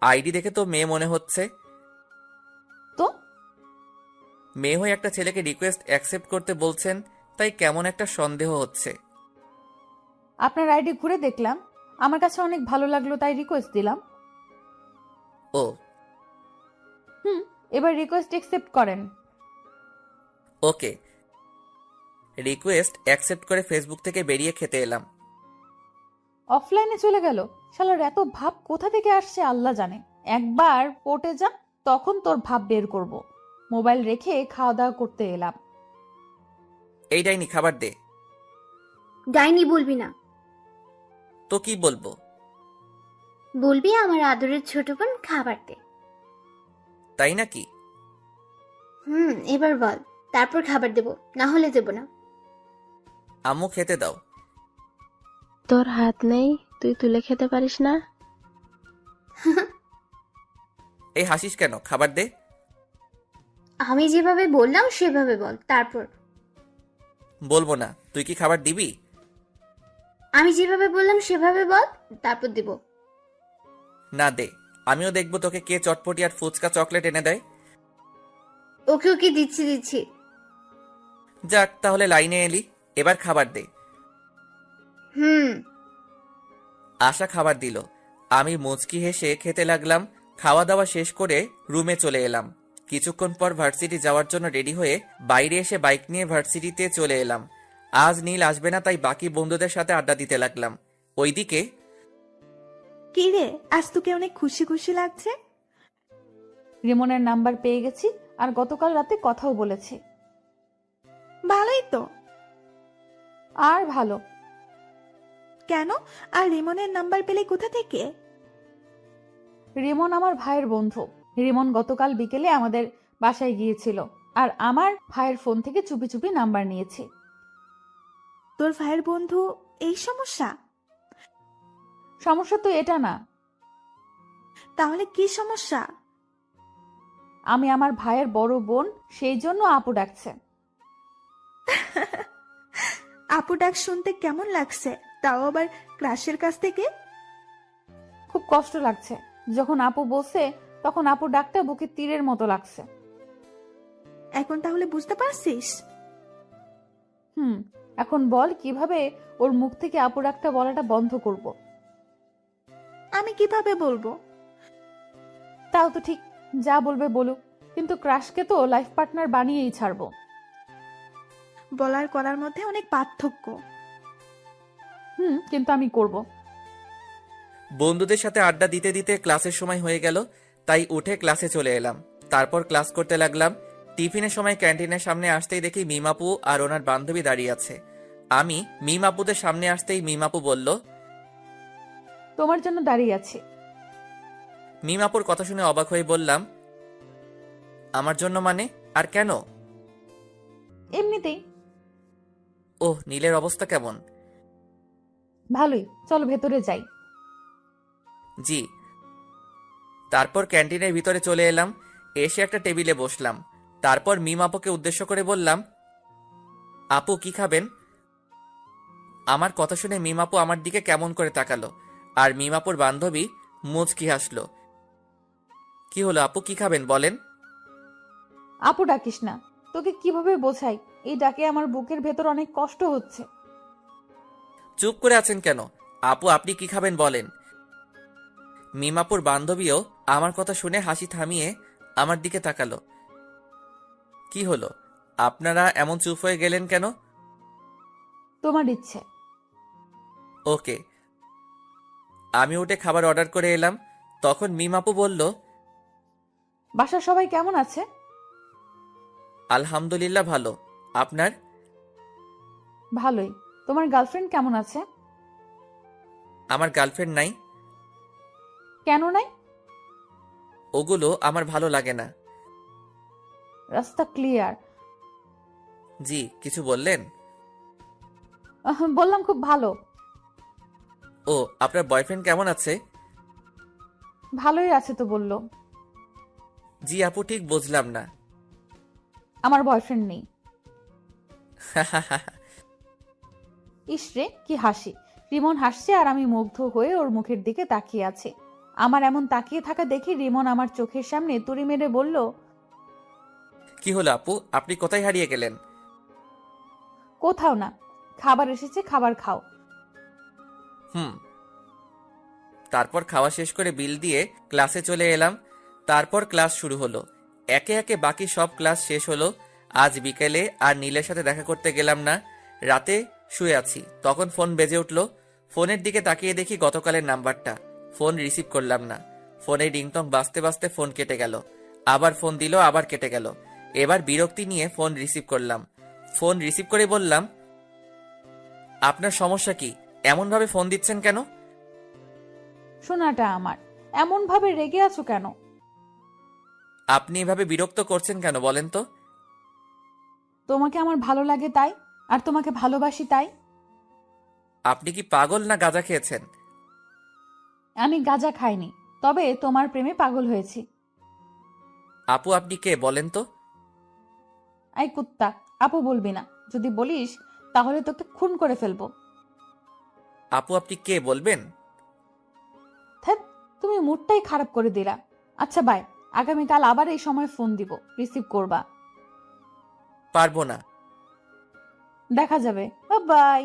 Speaker 1: আইডি দেখে তো মেয়ে মনে হচ্ছে।
Speaker 2: তো
Speaker 1: মেয়ে হয়ে একটা ছেলেকে রিকোয়েস্ট অ্যাকসেপ্ট করতে বলছেন, তাই কেমন একটা সন্দেহ হচ্ছে।
Speaker 2: আপনার আইডি ঘুরে দেখলাম, আমার কাছে অনেক ভালো লাগলো, তাই রিকোয়েস্ট দিলাম।
Speaker 1: ও,
Speaker 2: এবার রিকোয়েস্ট একসেপ্ট করেন।
Speaker 1: ওকে। রিকোয়েস্ট অ্যাকসেপ্ট করে ফেসবুক থেকে বেরিয়ে খেতে এলাম।
Speaker 2: অফলাইনে চলে গেল। শালার এত ভাব কোথা থেকে আসছে আল্লাহ জানে। একবার কোর্টে যা, তখন তোর ভাব বের করব। মোবাইল রেখে খাওয়া দাওয়া করতে এলাম।
Speaker 1: এই ডাইনি, খাবার দে।
Speaker 4: ডাইনি বলবি না।
Speaker 1: তো কি বলবো?
Speaker 4: বলবি আমার আদরের ছোট বোন খাবার দে।
Speaker 1: তাই নাকি?
Speaker 4: এবার বল, তারপর খাবার দেব, না হলে দেব না।
Speaker 1: আম্মু, খেতে দাও।
Speaker 5: তোর হাত নেই, তুই তুলে খেতে পারিস না?
Speaker 1: এই হাসিস কেন? খাবার দে।
Speaker 4: আমি যেভাবে বললাম সেভাবে বল, তারপর।
Speaker 1: বলবো না। তুই কি খাবার দিবি?
Speaker 4: আমি যেভাবে বললাম সেভাবে বল, তারপর দেব।
Speaker 1: না, দে। আমিও দেখবো তোকে কে চটপটি আর ফুচকা চকলেট এনে দেয়।
Speaker 4: ওকে ওকে, দিচ্ছি।
Speaker 1: যাক, তাহলে লাইনে এলি। এবার খাবার দে। আশা খাবার দিল। আমি মুচকি হেসে খেতে লাগলাম। খাওয়া দাওয়া শেষ করে রুমে চলে এলাম। কিছুক্ষণ পর ভার্সিটি যাওয়ার জন্য রেডি হয়ে বাইরে এসে বাইক নিয়ে ভার্সিটিতে চলে এলাম। আজ নীল আসবে না, তাই বাকি বন্ধুদের সাথে আড্ডা দিতে লাগলাম। ওইদিকে,
Speaker 8: কি রে, আজ তোকে অনেক খুশি খুশি লাগছে।
Speaker 2: রিমনের নাম্বার পেয়ে গেছি, আর গতকাল রাতে কথাও বলেছি।
Speaker 8: ভালোই তো।
Speaker 2: আর ভালো
Speaker 8: কেন? আর রিমনের নাম্বার পেলে কোথা থেকে?
Speaker 2: রিমন আমার ভাইয়ের বন্ধু। রিমন গতকাল বিকেলে আমাদের বাসায় গিয়েছিল, আর আমার ভাইয়ের ফোন থেকে চুপি চুপি নাম্বার নিয়েছি।
Speaker 8: তোর ভাইয়ের বন্ধু এই সমস্যা?
Speaker 2: সমস্যা তো এটা না।
Speaker 8: তাহলে কি সমস্যা?
Speaker 2: আমি আমার ভাইয়ের বড় বোন, সেই জন্য আপু ডাকছে।
Speaker 8: আপু ডাক শুনতে কেমন লাগছে? তাও আবার ক্রাশের কাছ থেকে।
Speaker 2: খুব কষ্ট লাগছে। যখন আপু বলছে তখন আপু ডাকটা বুকে তীরের মতো লাগছে।
Speaker 8: এখন তাহলে বুঝতে পারছিস?
Speaker 2: এখন বল কিভাবে ওর মুখ থেকে আপু ডাকটা বলাটা বন্ধ করব।
Speaker 8: আমি কিভাবে বলবো?
Speaker 2: তাও তো ঠিক, যা বলবে বলুক, কিন্তু ক্রাশকে তো লাইফ পার্টনার বানিয়েই ছাড়বো।
Speaker 8: বলার করার মধ্যে অনেক পার্থক্য।
Speaker 2: কিন্তু আমি করব।
Speaker 1: বন্ধুদের সাথে আড্ডা দিতে দিতে ক্লাসের সময় হয়ে গেল, তাই উঠে ক্লাসে চলে এলাম। তারপর ক্লাস করতে লাগলাম। টিফিনের সময় ক্যান্টিনের সামনে আসতেই দেখি মিমাপু আর ওনার বান্ধবী দাঁড়িয়ে আছে। আমি মিমাপুদের সামনে আসতেই মিমাপু বলল,
Speaker 2: তোমার জন্য দাঁড়িয়ে আছি।
Speaker 1: মিমাপুর কথা শুনে অবাক হয়ে বললাম, আমার জন্য মানে? আর কেন?
Speaker 2: এমনিতেই।
Speaker 1: ওহ, নীলের অবস্থা কেমন?
Speaker 2: ভালোই, চলো ভেতরে যাই।
Speaker 1: জি। তারপর ক্যান্টিনের ভিতরে চলে এলাম, এসে একটা টেবিলে বসলাম। তারপর মিমাপুকে উদ্দেশ্য করে বললাম, আপু কি খাবেন? আমার কথা শুনে মিমাপু আমার দিকে কেমন করে তাকালো, আর মিমাপুর বান্ধবী মুচকি হাসলো। কি হলো আপু, কি খাবেন বলেন?
Speaker 2: আপু ডাকিস না, তোকে কিভাবে বোঝাই, এই ডাকে আমার বুকের ভেতর অনেক কষ্ট হচ্ছে।
Speaker 1: চুপ করে আছেন কেন? আপু আপনি কি খাবেন বলেন। মিমাপুর বান্ধবীও আমার কথা শুনে হাসি থামিয়ে আমার দিকে তাকালো। কি হলো, আপনারা এমন চুপ হয়ে গেলেন কেন?
Speaker 2: তোমার ইচ্ছে।
Speaker 1: ওকে। আমি উঠে খাবার অর্ডার করে এলাম। তখন মিমাপু বলল,
Speaker 2: বাসার সবাই কেমন আছে?
Speaker 1: আলহামদুলিল্লাহ ভালো। আপনার?
Speaker 2: ভালোই। তোমার গার্লফ্রেন্ড কেমন আছে?
Speaker 1: আমার গার্লফ্রেন্ড নাই।
Speaker 2: কেন নাই?
Speaker 1: ওগুলো আমার ভালো লাগে না।
Speaker 2: রাস্তা ক্লিয়ার।
Speaker 1: জি, কিছু বললেন?
Speaker 2: বললাম খুব ভালো।
Speaker 1: ও, আপনার বয়ফ্রেন্ড কেমন আছে?
Speaker 2: ভালোই আছে তো বললো।
Speaker 1: জি আপু, ঠিক বুঝলাম না।
Speaker 2: আমার বয়ফ্রেন্ড নেই। ইসরে কি হাসি! রিমন হাসছে আর আমি মুগ্ধ হয়ে ওর মুখের দিকে তাকিয়ে আছি। আমার এমন তাকিয়ে থাকা দেখে রিমন আমার চোখের সামনে তুড়ি মেরে বলল,
Speaker 1: কি হলো আপু, আপনি কোথায় হারিয়ে গেলেন?
Speaker 2: কোথাও না, খাবার এসেছে, খাবার খাও।
Speaker 1: তারপর খাওয়া শেষ করে বিল দিয়ে ক্লাসে চলে এলাম। তারপর ক্লাস শুরু হলো। একে একে বাকি সব ক্লাস শেষ হলো। আজ বিকেলে আর নীলের সাথে দেখা করতে গেলাম না। রাতে শুয়ে আছি, তখন ফোন বেজে উঠল। ফোনের দিকে তাকিয়ে দেখি গতকালের নাম্বারটা। ফোন রিসিভ করলাম না। ফোনে রিংটং বাজতে বাজতে ফোন কেটে গেল। আবার ফোন দিল, আবার কেটে গেল। এবার বিরক্তি নিয়ে ফোন রিসিভ করলাম। ফোন রিসিভ করে বললাম, আপনার সমস্যা কি? এমন ভাবে ফোন দিচ্ছেন কেন?
Speaker 2: সোনাটা আমার, এমন ভাবে রেগে আছো কেন?
Speaker 1: আপনি এভাবে বিরক্ত করছেন কেন বলেন তো?
Speaker 2: তোমাকে আমার ভালো লাগে তাই, আর তোমাকে ভালোবাসি তাই।
Speaker 1: আপনি কি পাগল না গাঁজা খেয়েছেন?
Speaker 2: আমি গাঁজা খাইনি, তবে তোমার প্রেমে পাগল হয়েছি।
Speaker 1: আপু আপনি কে বলেন তো?
Speaker 2: আই কুত্তা, আপু বলবি না, যদি বলিস তাহলে তোকে খুন করে ফেলবো।
Speaker 1: আপু আপনি কে বলবেন?
Speaker 2: ধ্যাৎ, তুমি মুডটাই খারাপ করে দিলা। আচ্ছা বাই, আগামীকাল আবার এই সময় ফোন দিব, রিসিভ করবা।
Speaker 1: পারবো না।
Speaker 2: দেখা যাবে। বাই।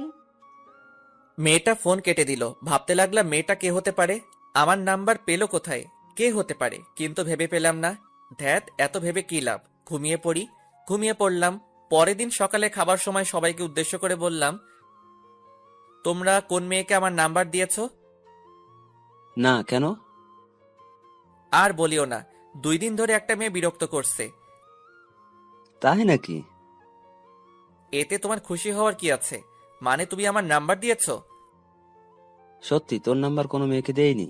Speaker 1: মেয়েটা ফোন কেটে দিল। ভাবতে লাগলাম মেয়েটা কে হতে পারে, আমার নাম্বার পেলো কোথায়, কে হতে পারে, কিন্তু ভেবে পেলাম না। ধ্যাত, এত ভেবে কি লাভ, ঘুমিয়ে পড়ি। ঘুমিয়ে পড়লাম। পরের দিন সকালে খাবার সময় সবাইকে উদ্দেশ্য করে বললাম, তোমরা কোন মেয়েকে আমার নাম্বার দিয়েছো?
Speaker 6: না, কেন?
Speaker 1: আর বলিও না, 2 দিন ধরে একটা মেয়ে বিরক্ত করছে।
Speaker 6: তাই নাকি?
Speaker 1: এতে তোমার খুশি হওয়ার কি আছে? মানে তুমি আমার নাম্বার দিয়েছো?
Speaker 6: সত্যি তোর নাম্বার কোনো মেয়েকে দেয়নি?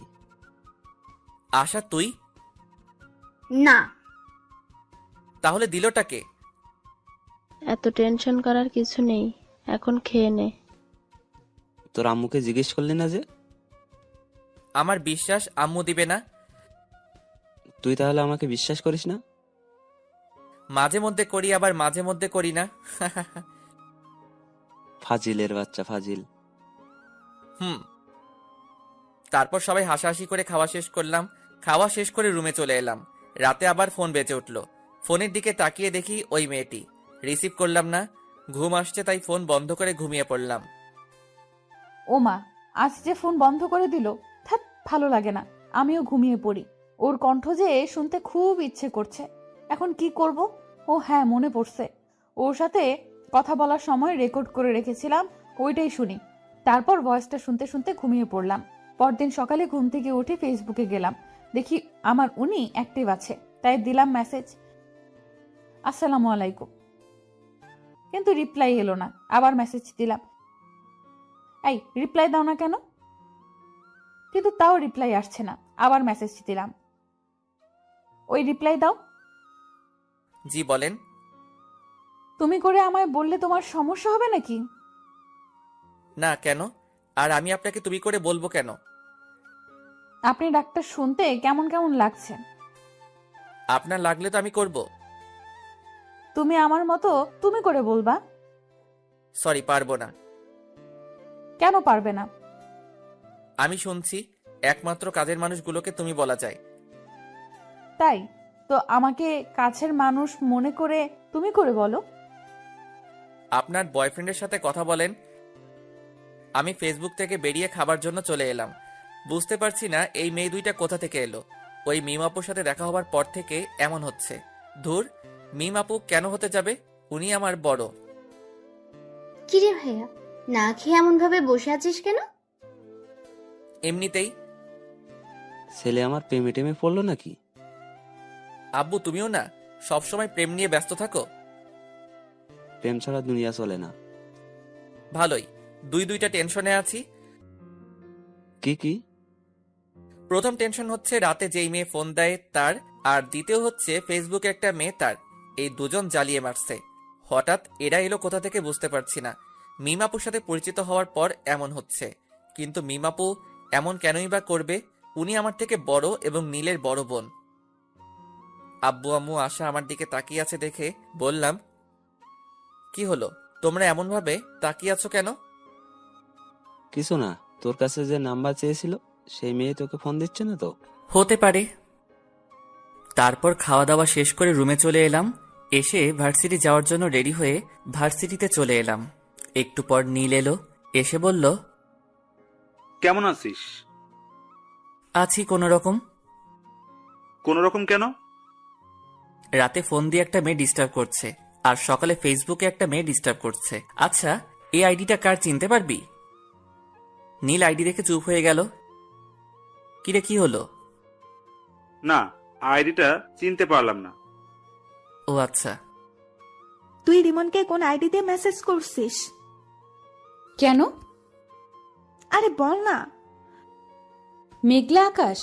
Speaker 1: আশা তুই?
Speaker 4: না।
Speaker 1: তাহলে দিলটাকে?
Speaker 5: এত টেনশন করার কিছু নেই, এখন খেয়ে নে।
Speaker 6: তোর আম্মুকে জিজ্ঞেস করলি না যে?
Speaker 1: আমার বিশ্বাস আম্মু দিবে না।
Speaker 6: তুই তাহলে আমাকে বিশ্বাস করিস না?
Speaker 1: মাঝে মধ্যে করি, আবার মাঝে মধ্যে করি না।
Speaker 6: ফাজিলের বাচ্চা, ফাজিল।
Speaker 1: তারপর সবাই হাসাহাসি করে খাওয়া শেষ করলাম। খাওয়া শেষ করে রুমে চলে এলাম। রাতে আবার ফোন বেজে উঠল। ফোনের দিকে তাকিয়ে দেখি ওই মেয়েটি। রিসিভ করলাম না। ঘুম আসছে তাই ফোন বন্ধ করে ঘুমিয়ে পড়লাম।
Speaker 2: ও মা, আজ যে ফোন বন্ধ করে দিল। থাক, ভালো লাগে না। আমিও ঘুমিয়ে পড়ি। ওর কণ্ঠ যে শুনতে খুব ইচ্ছে করছে। এখন কি করব? ও হ্যাঁ, মনে পড়ছে, ওর সাথে কথা বলার সময় রেকর্ড করে রেখেছিলাম, ওইটাই শুনি। তারপর ভয়েসটা শুনতে শুনতে ঘুমিয়ে পড়লাম। পরদিন সকালে ঘুম থেকে উঠে ফেসবুকে গেলাম, দেখি আমার উনি অ্যাক্টিভ আছে, তাই দিলাম মেসেজ, আসসালামু আলাইকুম। কিন্তু রিপ্লাই এলো না। আবার মেসেজ দিলাম, এই রিপ্লাই দাও না কেন? কিন্তু তাও রিপ্লাই আসছে না। আবার মেসেজ দিলাম, ওই রিপ্লাই দাও।
Speaker 1: জি বলেন।
Speaker 2: তুমি করে আমায় বললে তোমার সমস্যা হবে নাকি?
Speaker 1: না, কেন? আর আমি আপনাকে তুমি করে বলবো কেন?
Speaker 2: আপনি ডাক্তার শুনতে কেমন কেমন লাগছে।
Speaker 1: আপনার লাগলে তো আমি করব।
Speaker 2: তুমি আমার মতো তুমি করে বলবা।
Speaker 1: সরি, পারবো না।
Speaker 2: কেন পারবে না?
Speaker 1: আমি শুনছি একমাত্র কাজের মানুষগুলোকে তুমি বলা যায়।
Speaker 2: তাই তো আমাকে কাছের মানুষ মনে করে তুমি করে বলো।
Speaker 1: আপনার বয়ফ্রেন্ডের সাথে কথা বলেন। আমি ফেসবুক থেকে বেরিয়ে খাবার জন্য চলে এলাম। বুঝতে পারছি না এই মেয়ে দুইটা কোথা থেকে এলো। ওই মিম আপুর সাথে দেখা হবার পর থেকে এমন হচ্ছে। ধুর, মিম আপু কেন হতে যাবে? উনি আমার বড়।
Speaker 4: কিরে ভাইয়া, না খেয়ে এমন ভাবে বসে আছিস কেন?
Speaker 1: এমনিতেই।
Speaker 6: ছেলে আমার প্রেমে টেমে পড়লো নাকি?
Speaker 1: আব্বু, তুমিও না সবসময় প্রেম নিয়ে ব্যস্ত থাকো।
Speaker 6: প্রেম ছাড়া দুনিয়া চলে না।
Speaker 1: ভালোই, দুইটা টেনশনে আছি।
Speaker 6: কি কি?
Speaker 1: প্রথম টেনশন হচ্ছে রাতে যেই মেয়ে ফোন দেয় তার, আর দ্বিতীয় হচ্ছে ফেসবুকে একটা মেয়ে তার। এই দুজন জ্বালিয়ে মারছে। হঠাৎ এরা এলো কোথা থেকে বুঝতে পারছি না। মিমাপুর সাথে পরিচিত হওয়ার পর এমন হচ্ছে। কিন্তু মিমাপু এমন কেনই বা করবে? উনি আমার থেকে বড় এবং নীলের বড় বোন। আব্বু আম্মু আশা আমার দিকে তাকিয়ে আছে দেখে বললাম, কি হলো, তোমরা এমন ভাবে তাকিয়ে আছো কেন?
Speaker 6: কিছু না, তোর কাছে যে নাম্বার চেয়েছিল সেই মেয়ে তোকে ফোন দিচ্ছে না তো?
Speaker 1: হতে পারে। তারপর খাওয়া দাওয়া শেষ করে রুমে চলে এলাম। এসে ভার্সিটি যাওয়ার জন্য রেডি হয়ে ভার্সিটিতে চলে এলাম। একটু পর নীল এলো, এসে বলল,
Speaker 7: কেমন আছিস?
Speaker 1: আছি কোনো রকম।
Speaker 7: কোনো রকম কেন?
Speaker 1: রাতে ফোন দিয়ে একটা মেয়ে ডিস্টার্ব করছে, আর সকালে ফেসবুকে একটা মেয়ে ডিস্টার্ব করছে। আচ্ছা, এই আইডিটা কার চিনতে পারবি? নীল আইডি দেখে চুপ হয়ে গেল। কিরে, কি হলো?
Speaker 7: না, আইডিটা চিনতে পারলাম না।
Speaker 1: ও আচ্ছা।
Speaker 8: তুই রিমনকে কোন আইডি দিয়ে মেসেজ করছিস?
Speaker 2: কেন?
Speaker 8: আরে বল না।
Speaker 2: মেঘলা আকাশ।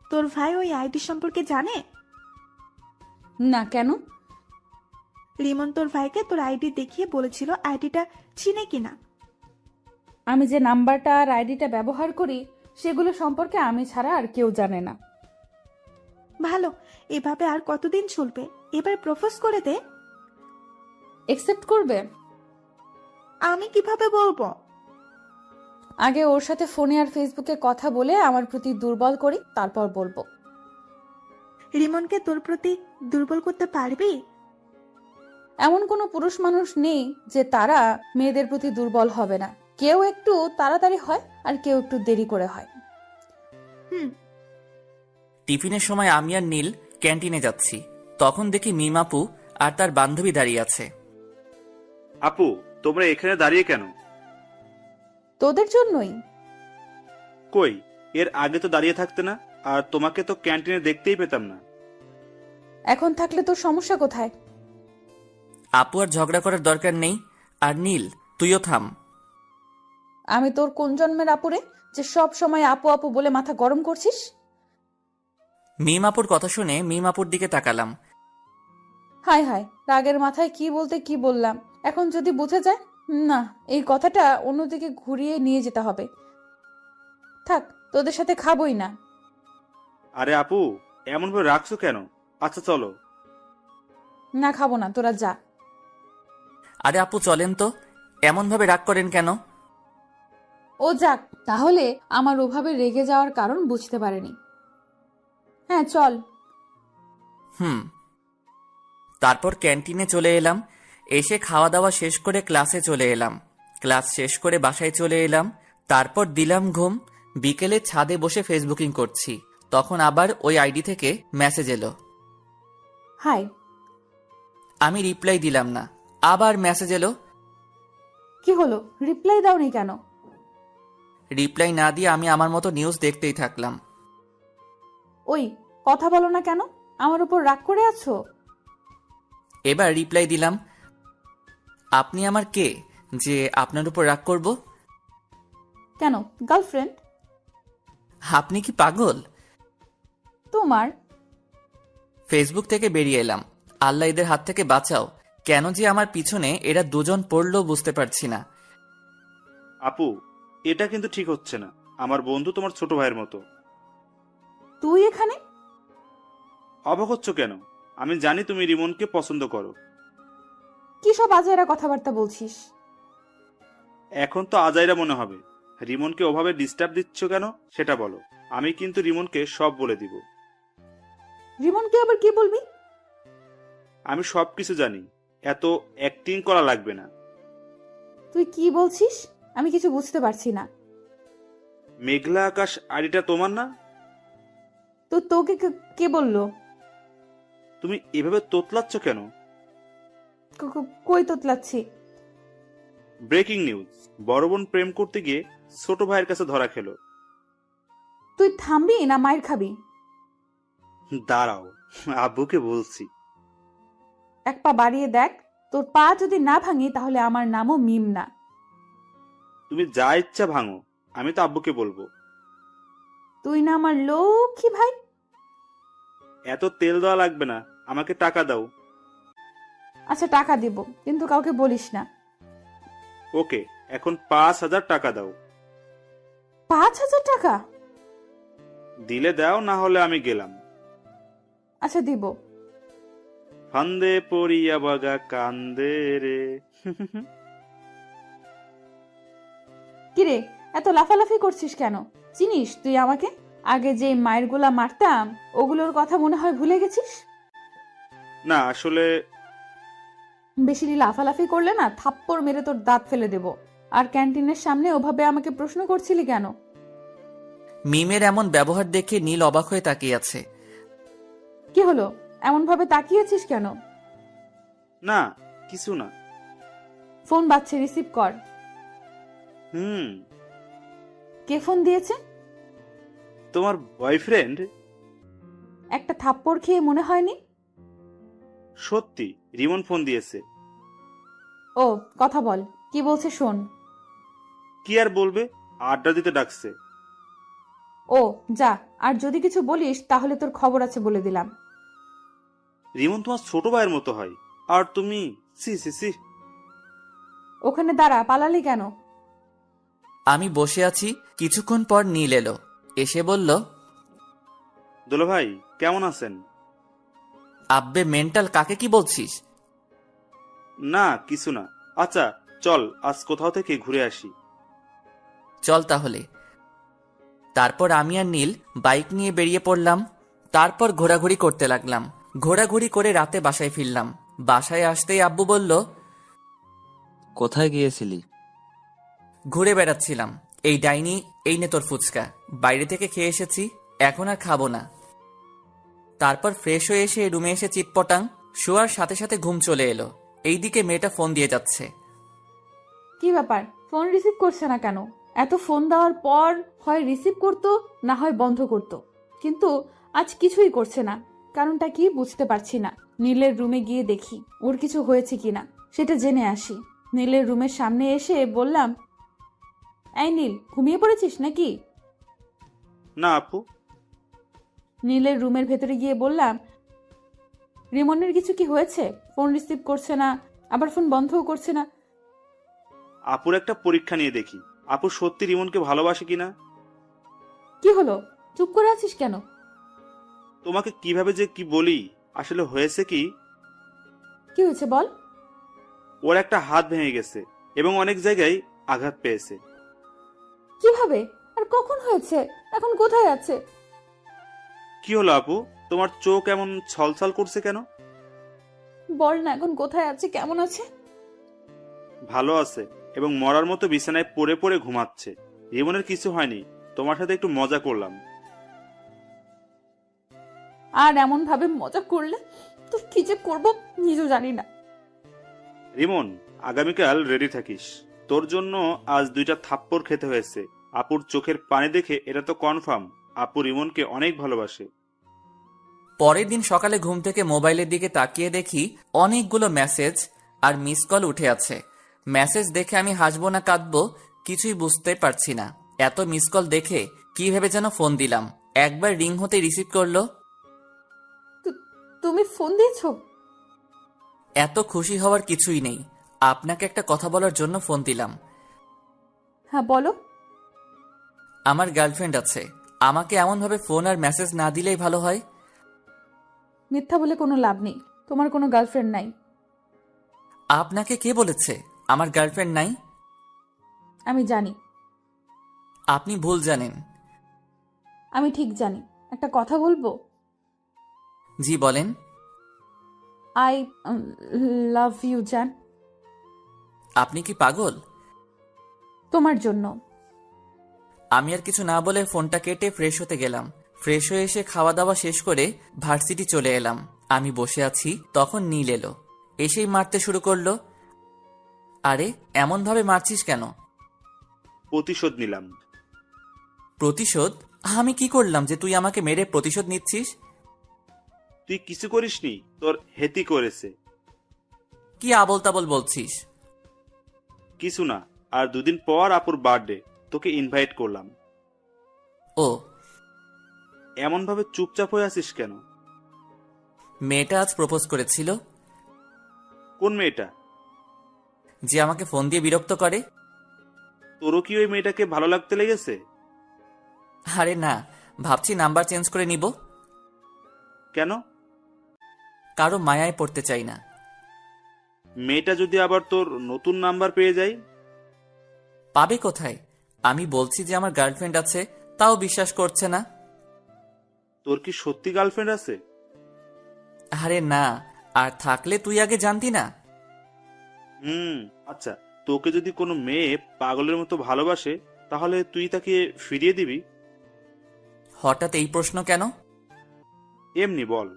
Speaker 8: তোর ভাই ওই আইডি সম্পর্কে জানে?
Speaker 2: না, কেন?
Speaker 8: রিমন তোর ভাইকে তোর আইডি দেখিয়ে বলেছিল আইডিটা চিনে কিনা।
Speaker 2: আমি যে নাম্বারটা আর আইডিটা ব্যবহার করি সেগুলো সম্পর্কে আমি ছাড়া আর কেউ জানে না।
Speaker 8: ভালো, এভাবে আর কতদিন চলবে? এবার প্রপোজ করে দে।
Speaker 2: একসেপ্ট করবে?
Speaker 8: আমি কিভাবে বলবো?
Speaker 2: আগে ওর সাথে ফোনে আর ফেসবুকে কথা বলে আমার প্রতি দুর্বল করি, তারপর বলবো।
Speaker 8: রিমনকে তোর প্রতি দুর্বল করতে পারবি?
Speaker 2: এমন কোনো পুরুষ মানুষ নেই যে তারা মেয়েদের প্রতি দুর্বল হবে না। কেউ একটু তাড়াতাড়ি হয় আর কেউ একটু দেরি করে হয়।
Speaker 8: হুম।
Speaker 1: টিফিনের সময় আমি আর নীল ক্যান্টিনে যাচ্ছি। তখন দেখি মিমাপু আর তার বান্ধবী দাঁড়িয়ে আছে।
Speaker 7: আপু, তোমরা এখানে দাঁড়িয়ে কেন?
Speaker 2: তোদের জন্যই।
Speaker 7: কই, এর আগে তো দাঁড়িয়ে থাকতে না, আর তোমাকে তো ক্যান্টিনে দেখতেই পেতাম না।
Speaker 2: এখন থাকলে তোর সমস্যা কোথায়?
Speaker 1: আপু আর ঝগড়া করার দরকার নেই। আর নীল, তুইও থাম।
Speaker 2: আমি তোর কোন জন্মের আপুরে যে সব সময় আপু আপু বলে মাথা গরম করছিস?
Speaker 1: মিমাপুর কথা শুনে মিমাপুর দিকে তাকালাম।
Speaker 2: হায় হায়, রাগের মাথায় কি বলতে কি বললাম। এখন যদি বুঝে যায়, না, এই কথাটা অন্যদিকে ঘুরিয়ে নিয়ে যেতে হবে। থাক, তোদের সাথে খাবই না।
Speaker 7: আরে আপু, এমন ভাবে রাখছো কেন? আচ্ছা চলো।
Speaker 2: না, খাবো না, তোরা যা।
Speaker 1: আরে আপু চলেন তো, এমন ভাবে রাগ করেন কেন?
Speaker 2: ও যাক, তাহলে আমার ওভাবে রেগে যাওয়ার কারণ বুঝতে পারেনি। হ্যাঁ চল।
Speaker 1: তারপর ক্যান্টিনে চলে এলাম। এসে খাওয়া দাওয়া শেষ করে ক্লাসে চলে এলাম। ক্লাস শেষ করে বাসায় চলে এলাম। তারপর দিলাম ঘুম। বিকেলে ছাদে বসে ফেসবুকিং করছি, তখন আবার ওই আইডি থেকে মেসেজ এলো।
Speaker 2: হাই।
Speaker 1: আমি রিপ্লাই দিলাম না। আবার মেসেজ এলো।
Speaker 2: কি হলো, রিপ্লাই দাওনি কেন?
Speaker 1: রিপ্লাই না দিয়ে আমি আমার মতো নিউজ দেখতেই থাকলাম।
Speaker 2: ওই, কথা বলো না কেন? আমার উপর রাগ করে আছো?
Speaker 1: এবার রিপ্লাই দিলাম, আপনি আমার কে যে আপনার উপর রাগ করব?
Speaker 2: কেন, গার্লফ্রেন্ড?
Speaker 1: আপনি কি পাগল?
Speaker 2: তোমার?
Speaker 1: ফেসবুক থেকে বেরিয়ে এলাম। আল্লাহ এদের হাত থেকে বাঁচাও। কেন যে আমার পিছনে এরা দুজন পড়লো বুঝতে পারছি না।
Speaker 7: আপু, এটা কিন্তু ঠিক হচ্ছে না। আমার বন্ধু তোমার ছোট ভাইয়ের মতো।
Speaker 2: তুই এখানে?
Speaker 7: অবাক হচ্ছ কেন? আমি জানি তুমি রিমনকে পছন্দ করো।
Speaker 2: কি সব আজাইরা কথাবার্তা বলছিস?
Speaker 7: এখন তো আজাইরা মনে হবে। রিমনকে ওভাবে ডিস্টার্ব দিচ্ছ কেন সেটা বলো। আমি কিন্তু রিমনকে সব বলে দিব।
Speaker 2: রিমনকে আবার কি বলবি?
Speaker 7: আমি সবকিছু জানি, এত অ্যাক্টিং করা লাগবে না।
Speaker 2: তুই কি বলছিস? আমি কিছু বুঝতে পারছি না।
Speaker 7: মেঘলা আকাশ আইডিটা তোমার না?
Speaker 2: তো তোকে কে বললো?
Speaker 7: তুমি এভাবে তোতলাচ্ছ কেন?
Speaker 2: কই তোতলাচ্ছি?
Speaker 7: ব্রেকিং নিউজ, বড় বোন প্রেম করতে গিয়ে ছোট ভাইয়ের কাছে ধরা খেলো।
Speaker 2: তুই থামবি না মায়ের খাবি?
Speaker 7: দাঁড়াও, আব্বুকে বলছি।
Speaker 2: এক পা বাড়িয়ে দেখ, তোর পা যদি না ভাঙি তাহলে আমার নামও মিম না।
Speaker 7: তুমি যা ইচ্ছা ভাঙো, আমি তো আব্বুকে বলবো।
Speaker 2: তুই না আমার লক্ষ্মী ভাই?
Speaker 7: এত তেল দেওয়া লাগবে না, আমাকে টাকা দাও।
Speaker 2: আচ্ছা টাকা দিব, কিন্তু কাউকে বলিস না।
Speaker 7: ওকে, এখন 5,000 টাকা দাও।
Speaker 2: 5,000 টাকা?
Speaker 7: দিলে দাও, না হলে আমি গেলাম।
Speaker 2: আচ্ছা দিব।
Speaker 7: ফান্দে পড়িয়া বাগা কান্দে রে।
Speaker 2: কিরে, এত লাফালাফি করছিস কেন? চিনিস তুই আমাকে? আগে যে মায়ের গুলা মারতাম ওগুলোর কথা মনে হয় ভুলে গেছিস?
Speaker 7: না আসলে
Speaker 2: বেশি লাফালাফি করলে না থাপ্পড় মেরে তোর দাঁত ফেলে দেব। আর ক্যান্টিনের সামনে ওভাবে আমাকে প্রশ্ন করছিলি কেন?
Speaker 1: মিমের এমন ব্যবহার দেখে নীল অবাক হয়ে তাকিয়ে আছে।
Speaker 2: কি হলো, এমন ভাবে তাকিয়েছিস কেন?
Speaker 7: না, কিছু না।
Speaker 2: ফোন বাজছে, রিসিভ কর। কে ফোন দিয়েছে?
Speaker 7: তোমার বয়ফ্রেন্ড।
Speaker 2: একটা থাপ্পড় খেয়ে মনে হয়নি?
Speaker 7: সত্যি, রিমন ফোন দিয়েছে।
Speaker 2: ও, কথা বল, কি বলছে শোন।
Speaker 7: কি আর বলবে, আড্ডা দিতে ডাকছে।
Speaker 2: ও যা, আর যদি কিছু বলিস তাহলে তোর খবর আছে বলে দিলাম।
Speaker 7: রিমন তোমার ছোট ভাইয়ের মতো হয়, আর তুমি সি সি সি।
Speaker 2: ওখানে দাঁড়া, পালালি কেন?
Speaker 1: আমি বসে আছি। কিছুক্ষণ পর নীল এলো। এসে বলল,
Speaker 7: দুলা ভাই কেমন আছেন?
Speaker 1: আব্বে মেন্টাল, কাকে কি বলছিস?
Speaker 7: না কিছু না। আচ্ছা চল আজ কোথাও থেকে ঘুরে আসি।
Speaker 1: চল তাহলে। তারপর আমি আর নীল বাইক নিয়ে বেরিয়ে পড়লাম। তারপর ঘোরাঘুরি করতে লাগলাম। ঘোরাঘুরি করে রাতে বাসায় ফিরলাম। বাসায় আসতেই আব্বু বলল,
Speaker 6: কোথায় গিয়েছিলি?
Speaker 1: ঘুরে বেড়াচ্ছিলাম। এই ডাইনি, এই নে তোর ফুচকা, বাইরে থেকে খেয়ে এসেছি, এখন আর খাবো না। তারপর ফ্রেশ হয়ে এসে রুমে এসে চিটপটাং, শোয়ার সাথে সাথে ঘুম চলে এলো। এইদিকে মেয়েটা ফোন দিয়ে যাচ্ছে।
Speaker 2: কি ব্যাপার, ফোন রিসিভ করছে না কেন? এত ফোন দেওয়ার পর হয় রিসিভ করতো না হয় বন্ধ করতো, কিন্তু আজ কিছুই করছে না। কারণটা কি বুঝতে পারছি না। নীলের রুমে গিয়ে দেখি ওর কিছু হয়েছে কিনা, সেটা জেনে আসি। নীলের রুমের সামনে এসে বললাম, এই নীল, ঘুমিয়ে পড়েছিস নাকি?
Speaker 7: না আপু।
Speaker 2: নীলের রুমের ভেতরে গিয়ে বললাম, রিমনের কিছু কি হয়েছে? ফোন রিসিভ করছে না, আবার ফোন বন্ধও করছে না।
Speaker 7: আপুর একটা পরীক্ষা নিয়ে দেখি, আপু সত্যি রিমনকে ভালোবাসে কিনা।
Speaker 2: কি হলো, চুপ করে আছিস কেন?
Speaker 7: তোমাকে কিভাবে যে কি বলি, আসলে হয়েছে কি,
Speaker 2: কি হয়েছে বল।
Speaker 7: ওর একটা হাত ভেঙে গেছে এবং অনেক জায়গায় আঘাত পেয়েছে।
Speaker 2: কিভাবে আর কখন হয়েছে? এখন কোথায় আছে?
Speaker 7: কি হলো আপু, তোমার চোখ এমন ছলছল করছে কেন?
Speaker 2: বল না, এখন কোথায় আছে, কেমন আছে?
Speaker 7: ভালো আছে এবং মরার মতো বিছানায় পড়ে পড়ে ঘুমাচ্ছে। রিমনের কিছু হয়নি, তোমার সাথে একটু মজা করলাম।
Speaker 2: আর এমন ভাবে মজা করলে তো কি যে করবো নিজেও জানি না।
Speaker 7: রিমন, আগামীকাল রেডি থাকিস। তোর জন্য আজ 2টা থাপ্পড় খেতে হয়েছে। আপুর চোখের পানি দেখে এটা তো কনফার্ম আপু রিমনকে অনেক ভালোবাসে।
Speaker 1: পরের দিন সকালে ঘুম থেকে মোবাইলের দিকে তাকিয়ে দেখি অনেকগুলো মেসেজ আর মিস কল উঠে আছে। মেসেজ দেখে আমি হাসবো না কাঁদবো কিছুই বুঝতে পারছি না। এত মিস কল দেখে কি ভেবে যেন ফোন দিলাম। একবার রিং হতে রিসিভ করলো।
Speaker 2: তুমি ফোন দিয়েছো?
Speaker 1: এত খুশি হওয়ার কিছুই নেই, আপনাকে একটা কথা বলার জন্য ফোন দিলাম।
Speaker 2: হ্যাঁ বলো।
Speaker 1: আমার গার্লফ্রেন্ড আছে, আমাকে এমনভাবে ফোন আর মেসেজ না দিলেই ভালো হয়।
Speaker 2: মিথ্যা বলে কোনো লাভ নেই, তোমার কোনো গার্লফ্রেন্ড নাই।
Speaker 1: আপনাকে কে বলেছে আমার গার্লফ্রেন্ড নাই?
Speaker 2: আমি জানি।
Speaker 1: আপনি ভুল জানেন।
Speaker 2: আমি ঠিক জানি। একটা কথা বলবো?
Speaker 1: জি বলেন।
Speaker 2: আই লাভ ইউ জান।
Speaker 1: আপনি কি পাগল?
Speaker 2: তোমার জন্য।
Speaker 1: আমি আর কিছু না বলে ফোনটা কেটে ফ্রেশ হতে গেলাম। ফ্রেশ হয়ে এসে খাওয়া দাওয়া শেষ করে ভার্সিটি চলে এলাম। আমি বসে আছি, তখন নীল এলো। এসেই মারতে শুরু করলো। আরে এমন ভাবে মারছিস কেন?
Speaker 7: প্রতিশোধ নিলাম।
Speaker 1: প্রতিশোধ? আমি কি করলাম যে তুই আমাকে মেরে প্রতিশোধ নিচ্ছিস?
Speaker 7: তুই কিছু করিসনি, তোর হেতি করেছে।
Speaker 1: কি আবল তাবল বলছিস?
Speaker 7: কিছু না, আর 2 দিন পর আপুর বার্থডে, তোকে ইনভাইট করলাম।
Speaker 1: ও,
Speaker 7: এমন ভাবে চুপচাপ হয়ে আছিস কেন?
Speaker 1: মেয়েটা আজ প্রপোজ করেছিল।
Speaker 7: কোন মেয়েটা?
Speaker 1: যে আমাকে ফোন দিয়ে বিরক্ত করে।
Speaker 7: তোরও কি ওই মেয়েটাকে ভালো লাগতে লেগেছে?
Speaker 1: আরে না, ভাবছি নাম্বার চেঞ্জ করে নিব।
Speaker 7: কেন?
Speaker 1: কারো মায়ায় পড়তে চাই না।
Speaker 7: মেয়েটা যদি আবার তোর নতুন নাম্বার পেয়ে যায়?
Speaker 1: পাবে কোথায়? আমি বলছি যে আমার গার্লফ্রেন্ড আছে, তাও বিশ্বাস করছে না।
Speaker 7: তোর কি সত্যি গার্লফ্রেন্ড আছে?
Speaker 1: আরে না, আর থাকলে তুই আগে জানতি না।
Speaker 7: আচ্ছা, তোকে যদি কোনো মেয়ে পাগলের মতো ভালোবাসে, তাহলে তুই তাকে ফিরিয়ে দিবি?
Speaker 1: হঠাৎ এই প্রশ্ন কেন?
Speaker 7: এমনি বল।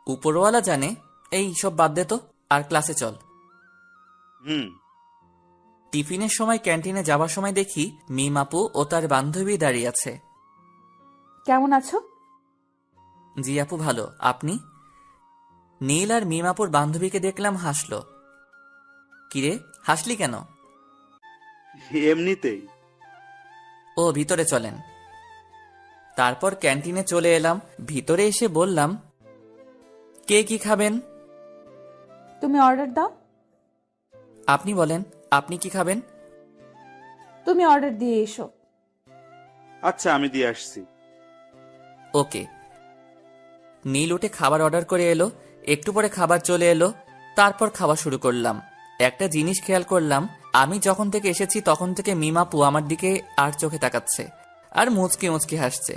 Speaker 1: উপরওয়ালা জানে। এই সব বাদ দে তো, আর ক্লাসে চল। টিফিনের সময় ক্যান্টিনে যাবার সময় দেখি মিম আপু ও তার বান্ধবী দাঁড়িয়ে আছে।
Speaker 2: কেমন আছো?
Speaker 1: জি আপু ভালো, আপনি? নীল আর মিম আপুর বান্ধবীকে দেখলাম হাসলো। কিরে হাসলি কেন?
Speaker 7: এমনিতেই।
Speaker 1: ও ভিতরে চলেন। তারপর ক্যান্টিনে চলে এলাম। ভিতরে এসে বললাম, কে কি খাবেন?
Speaker 2: তুমি অর্ডার দাও।
Speaker 1: আপনি বলেন, আপনি কি খাবেন?
Speaker 2: তুমি অর্ডার দিয়ে এসো।
Speaker 7: আচ্ছা, আমি দিয়ে আসছি।
Speaker 1: ওকে। নীল উঠে খাবার অর্ডার করে এলো। একটু পরে খাবার চলে এলো। তারপর খাওয়া শুরু করলাম। একটা জিনিস খেয়াল করলাম, আমি যখন থেকে এসেছি তখন থেকে মিমাপু আমার দিকে আর চোখে তাকাচ্ছে আর মুচকি মুচকি হাসছে।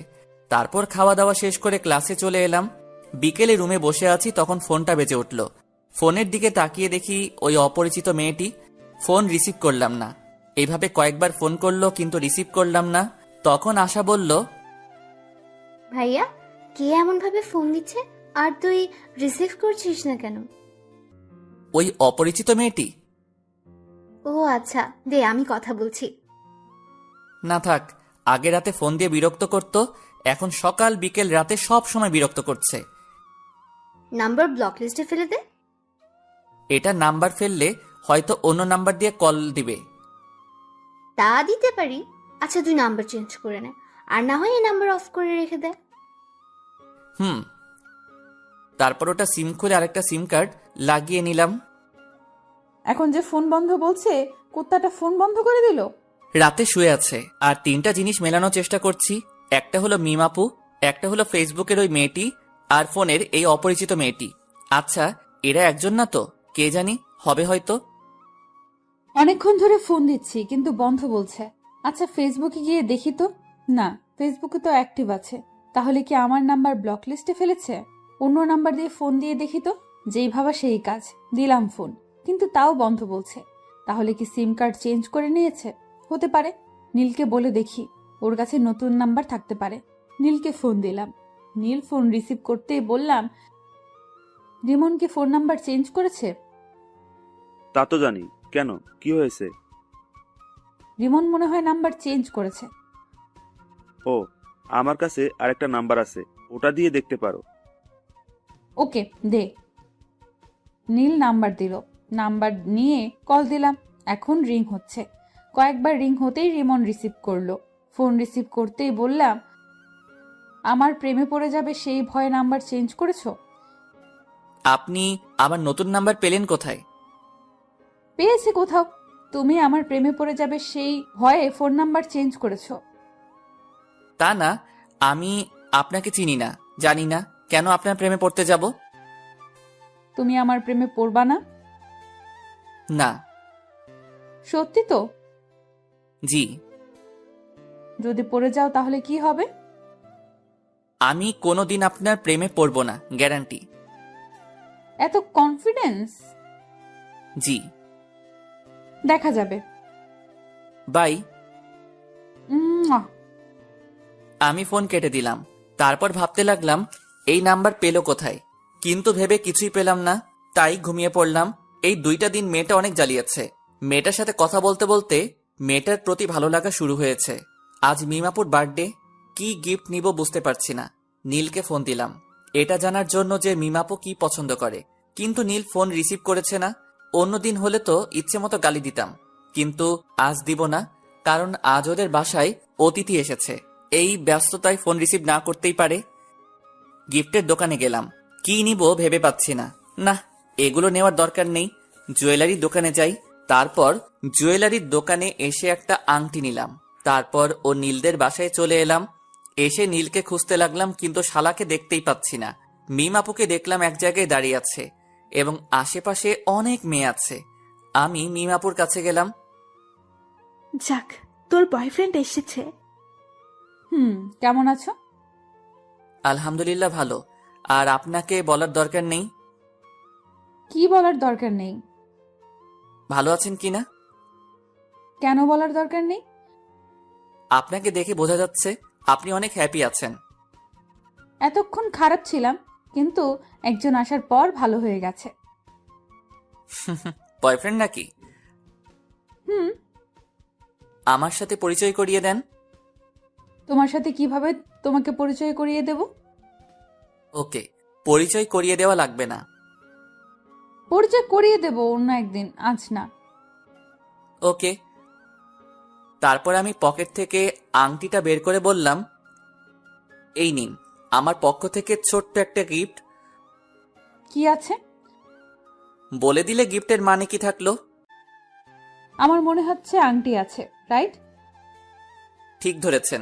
Speaker 1: তারপর খাওয়া দাওয়া শেষ করে ক্লাসে চলে এলাম। বিকেলে রুমে বসে আছি, তখন ফোনটা বেজে উঠল। ফোনের দিকে তাকিয়ে দেখি ওই অপরিচিত মেয়েটি। ফোন রিসিভ করলাম না। এইভাবে কয়েকবার ফোন করলো কিন্তু রিসিভ করলাম না। তখন আশা বলল,
Speaker 4: ভাইয়া, কে এমন ভাবে ফোন দিচ্ছে আর তুই রিসিভ করছিস না কেন?
Speaker 1: ওই অপরিচিত মেয়েটি।
Speaker 4: ও আচ্ছা, দে আমি কথা বলছি।
Speaker 1: না থাক, আগে রাতে ফোন দিয়ে বিরক্ত করত, এখন সকাল বিকেল রাতে সব সময় বিরক্ত করছে।
Speaker 4: নাম্বার ব্লক লিস্টে ফেলে দে।
Speaker 1: এটা নাম্বার ফেললে হয়তো অন্য নাম্বার দিয়ে কল দিবে।
Speaker 4: তা দিতে পারি। আচ্ছা, তুই নাম্বার চেঞ্জ করে নে, আর না হয় এই নাম্বার অফ করে রেখে দে।
Speaker 1: তারপর ওটা সিম খুলে আরেকটা সিম কার্ড লাগিয়ে নিলাম।
Speaker 2: এখন যে ফোন বন্ধ বলছে, কুত্তাটা ফোন বন্ধ করে দিল।
Speaker 1: রাতে শুয়ে আছে আর 3টা জিনিস মেলানোর চেষ্টা করছি। একটা হলো মিমাপু, একটা হলো ফেসবুকের ওই মেয়েটি, আর ফোনের এই অপরিচিত মেয়েটি। আচ্ছা, এরা একজন না তো? কে জানি, হবে হয়তো।
Speaker 2: অনেকক্ষণ ধরে ফোন দিচ্ছি কিন্তু বন্ধ বলছে। আচ্ছা ফেসবুকে গিয়ে দেখি তো। না, ফেসবুকে তো অ্যাক্টিভ আছে। তাহলে কি আমার নাম্বার ব্লক লিস্টে ফেলেছে? অন্য নাম্বার দিয়ে ফোন দিয়ে দেখি তো। যেই ভাবা সেই কাজ, দিলাম ফোন, কিন্তু তাও বন্ধ বলছে। তাহলে কি সিম কার্ড চেঞ্জ করে নিয়েছে? হতে পারে। নীলকে বলে দেখি, ওর কাছে নতুন নাম্বার থাকতে পারে। নীলকে ফোন দিলাম। নীল ফোন রিসিভ করতেই বললাম, রিমন কি ফোন নাম্বার চেঞ্জ করেছে?
Speaker 7: তা তো জানি, কেন, কি হয়েছে?
Speaker 2: রিমন মনে হয় নাম্বার চেঞ্জ করেছে।
Speaker 7: ও, আমার কাছে আরেকটা নাম্বার আছে, ওটা দিয়ে দেখতে পারো।
Speaker 2: ওকে, দে। নীল নাম্বার দিল। নাম্বার নিয়ে কল দিলাম। এখন রিং হচ্ছে। কয়েকবার রিং হতেই রিমন রিসিভ করলো। ফোন রিসিভ করতেই বললাম, আমার প্রেমে পড়ে যাবে সেই ভয়ে নাম্বার চেঞ্জ করেছো?
Speaker 1: আপনি আমার নতুন নাম্বার পেলেন কোথায়?
Speaker 2: পেয়েছে কোথাও। তুমি আমার প্রেমে পড়ে যাবে সেই ভয়ে ফোন নাম্বার চেঞ্জ করেছো।
Speaker 1: তা না, আমি আপনাকে চিনি না, জানি না, কেন আপনার প্রেমে পড়তে যাব?
Speaker 2: তুমি আমার প্রেমে পড়বা না?
Speaker 1: না।
Speaker 2: সত্যি তো?
Speaker 1: জি।
Speaker 2: যদি পড়ে যাও তাহলে কি হবে?
Speaker 1: আমি কোনোদিন আপনার প্রেমে পড়ব না, গ্যারান্টি।
Speaker 2: এত কনফিডেন্স?
Speaker 1: জি।
Speaker 2: দেখা যাবে।
Speaker 1: বাই।
Speaker 2: উম্মুয়া।
Speaker 1: আমি ফোন কেটে দিলাম। তারপর ভাবতে লাগলাম এই নাম্বার পেলো কোথায়, কিন্তু ভেবে কিছুই পেলাম না। তাই ঘুমিয়ে পড়লাম। এই 2টা দিন মেয়েটা অনেক জ্বালিয়েছে। মেয়েটার সাথে কথা বলতে বলতে মেয়েটার প্রতি ভালো লাগা শুরু হয়েছে। আজ মিমাপুর বার্থডে, কি গিফট নিব বুঝতে পারছি না। নীলকে ফোন দিলাম এটা জানার জন্য যে মিমাপু কি পছন্দ করে, কিন্তু নীল ফোন রিসিভ করেছে না। অন্যদিন হলে তো ইচ্ছে মতো গালি দিতাম, কিন্তু আজ দিব না, কারণ আজ ওদের বাসায় অতিথি এসেছে। এই ব্যস্ততায় ফোন রিসিভ না করতেই পারে। গিফটের দোকানে গেলাম, কি নিব ভেবে পাচ্ছি না। না, এগুলো নেওয়ার দরকার নেই, জুয়েলারির দোকানে যাই। তারপর জুয়েলারির দোকানে এসে একটা আংটি নিলাম। তারপর ও নীলদের বাসায় চলে এলাম। এসে নীলকে খুঁজতে লাগলাম, কিন্তু শালাকে দেখতেই পাচ্ছি না। মিমাপুকে দেখলাম এক জায়গায় দাঁড়িয়ে আছে এবং আশেপাশে অনেক মেয়ে আছে। আমি মিমাপুর কাছে গেলাম।
Speaker 8: যাক, তোর বয়ফ্রেন্ড এসেছে।
Speaker 2: কেমন আছো?
Speaker 1: আলহামদুলিল্লাহ ভালো। আর আপনাকে বলার দরকার নেই।
Speaker 2: কি বলার দরকার নেই?
Speaker 1: ভালো আছেন কিনা?
Speaker 2: কেন বলার দরকার নেই?
Speaker 1: আপনাকে দেখে বোঝা যাচ্ছে আপনি অনেক হ্যাপি আছেন।
Speaker 2: এতক্ষণ খারাপ ছিলাম, কিন্তু একজন আসার পর ভালো হয়ে গেছে।
Speaker 1: বয়ফ্রেন্ড নাকি?
Speaker 2: হুম।
Speaker 1: আমার সাথে পরিচয় করিয়ে দেন।
Speaker 2: তোমার সাথে কিভাবে তোমাকে পরিচয় করিয়ে দেব?
Speaker 1: ওকে, পরিচয় করিয়ে দেওয়া লাগবে না।
Speaker 2: পরিচয় করিয়ে দেব অন্য একদিন, আজ না।
Speaker 1: ওকে। তারপর আমি পকেট থেকে আংটিটা বের করে বললাম, এই নিন আমার পক্ষ থেকে ছোট্ট একটা গিফট।
Speaker 2: কি আছে?
Speaker 1: বলে দিলে গিফটের মানে কি থাকলো?
Speaker 2: আমার মনে হচ্ছে আংটি আছে, রাইট?
Speaker 1: ঠিক ধরেছেন।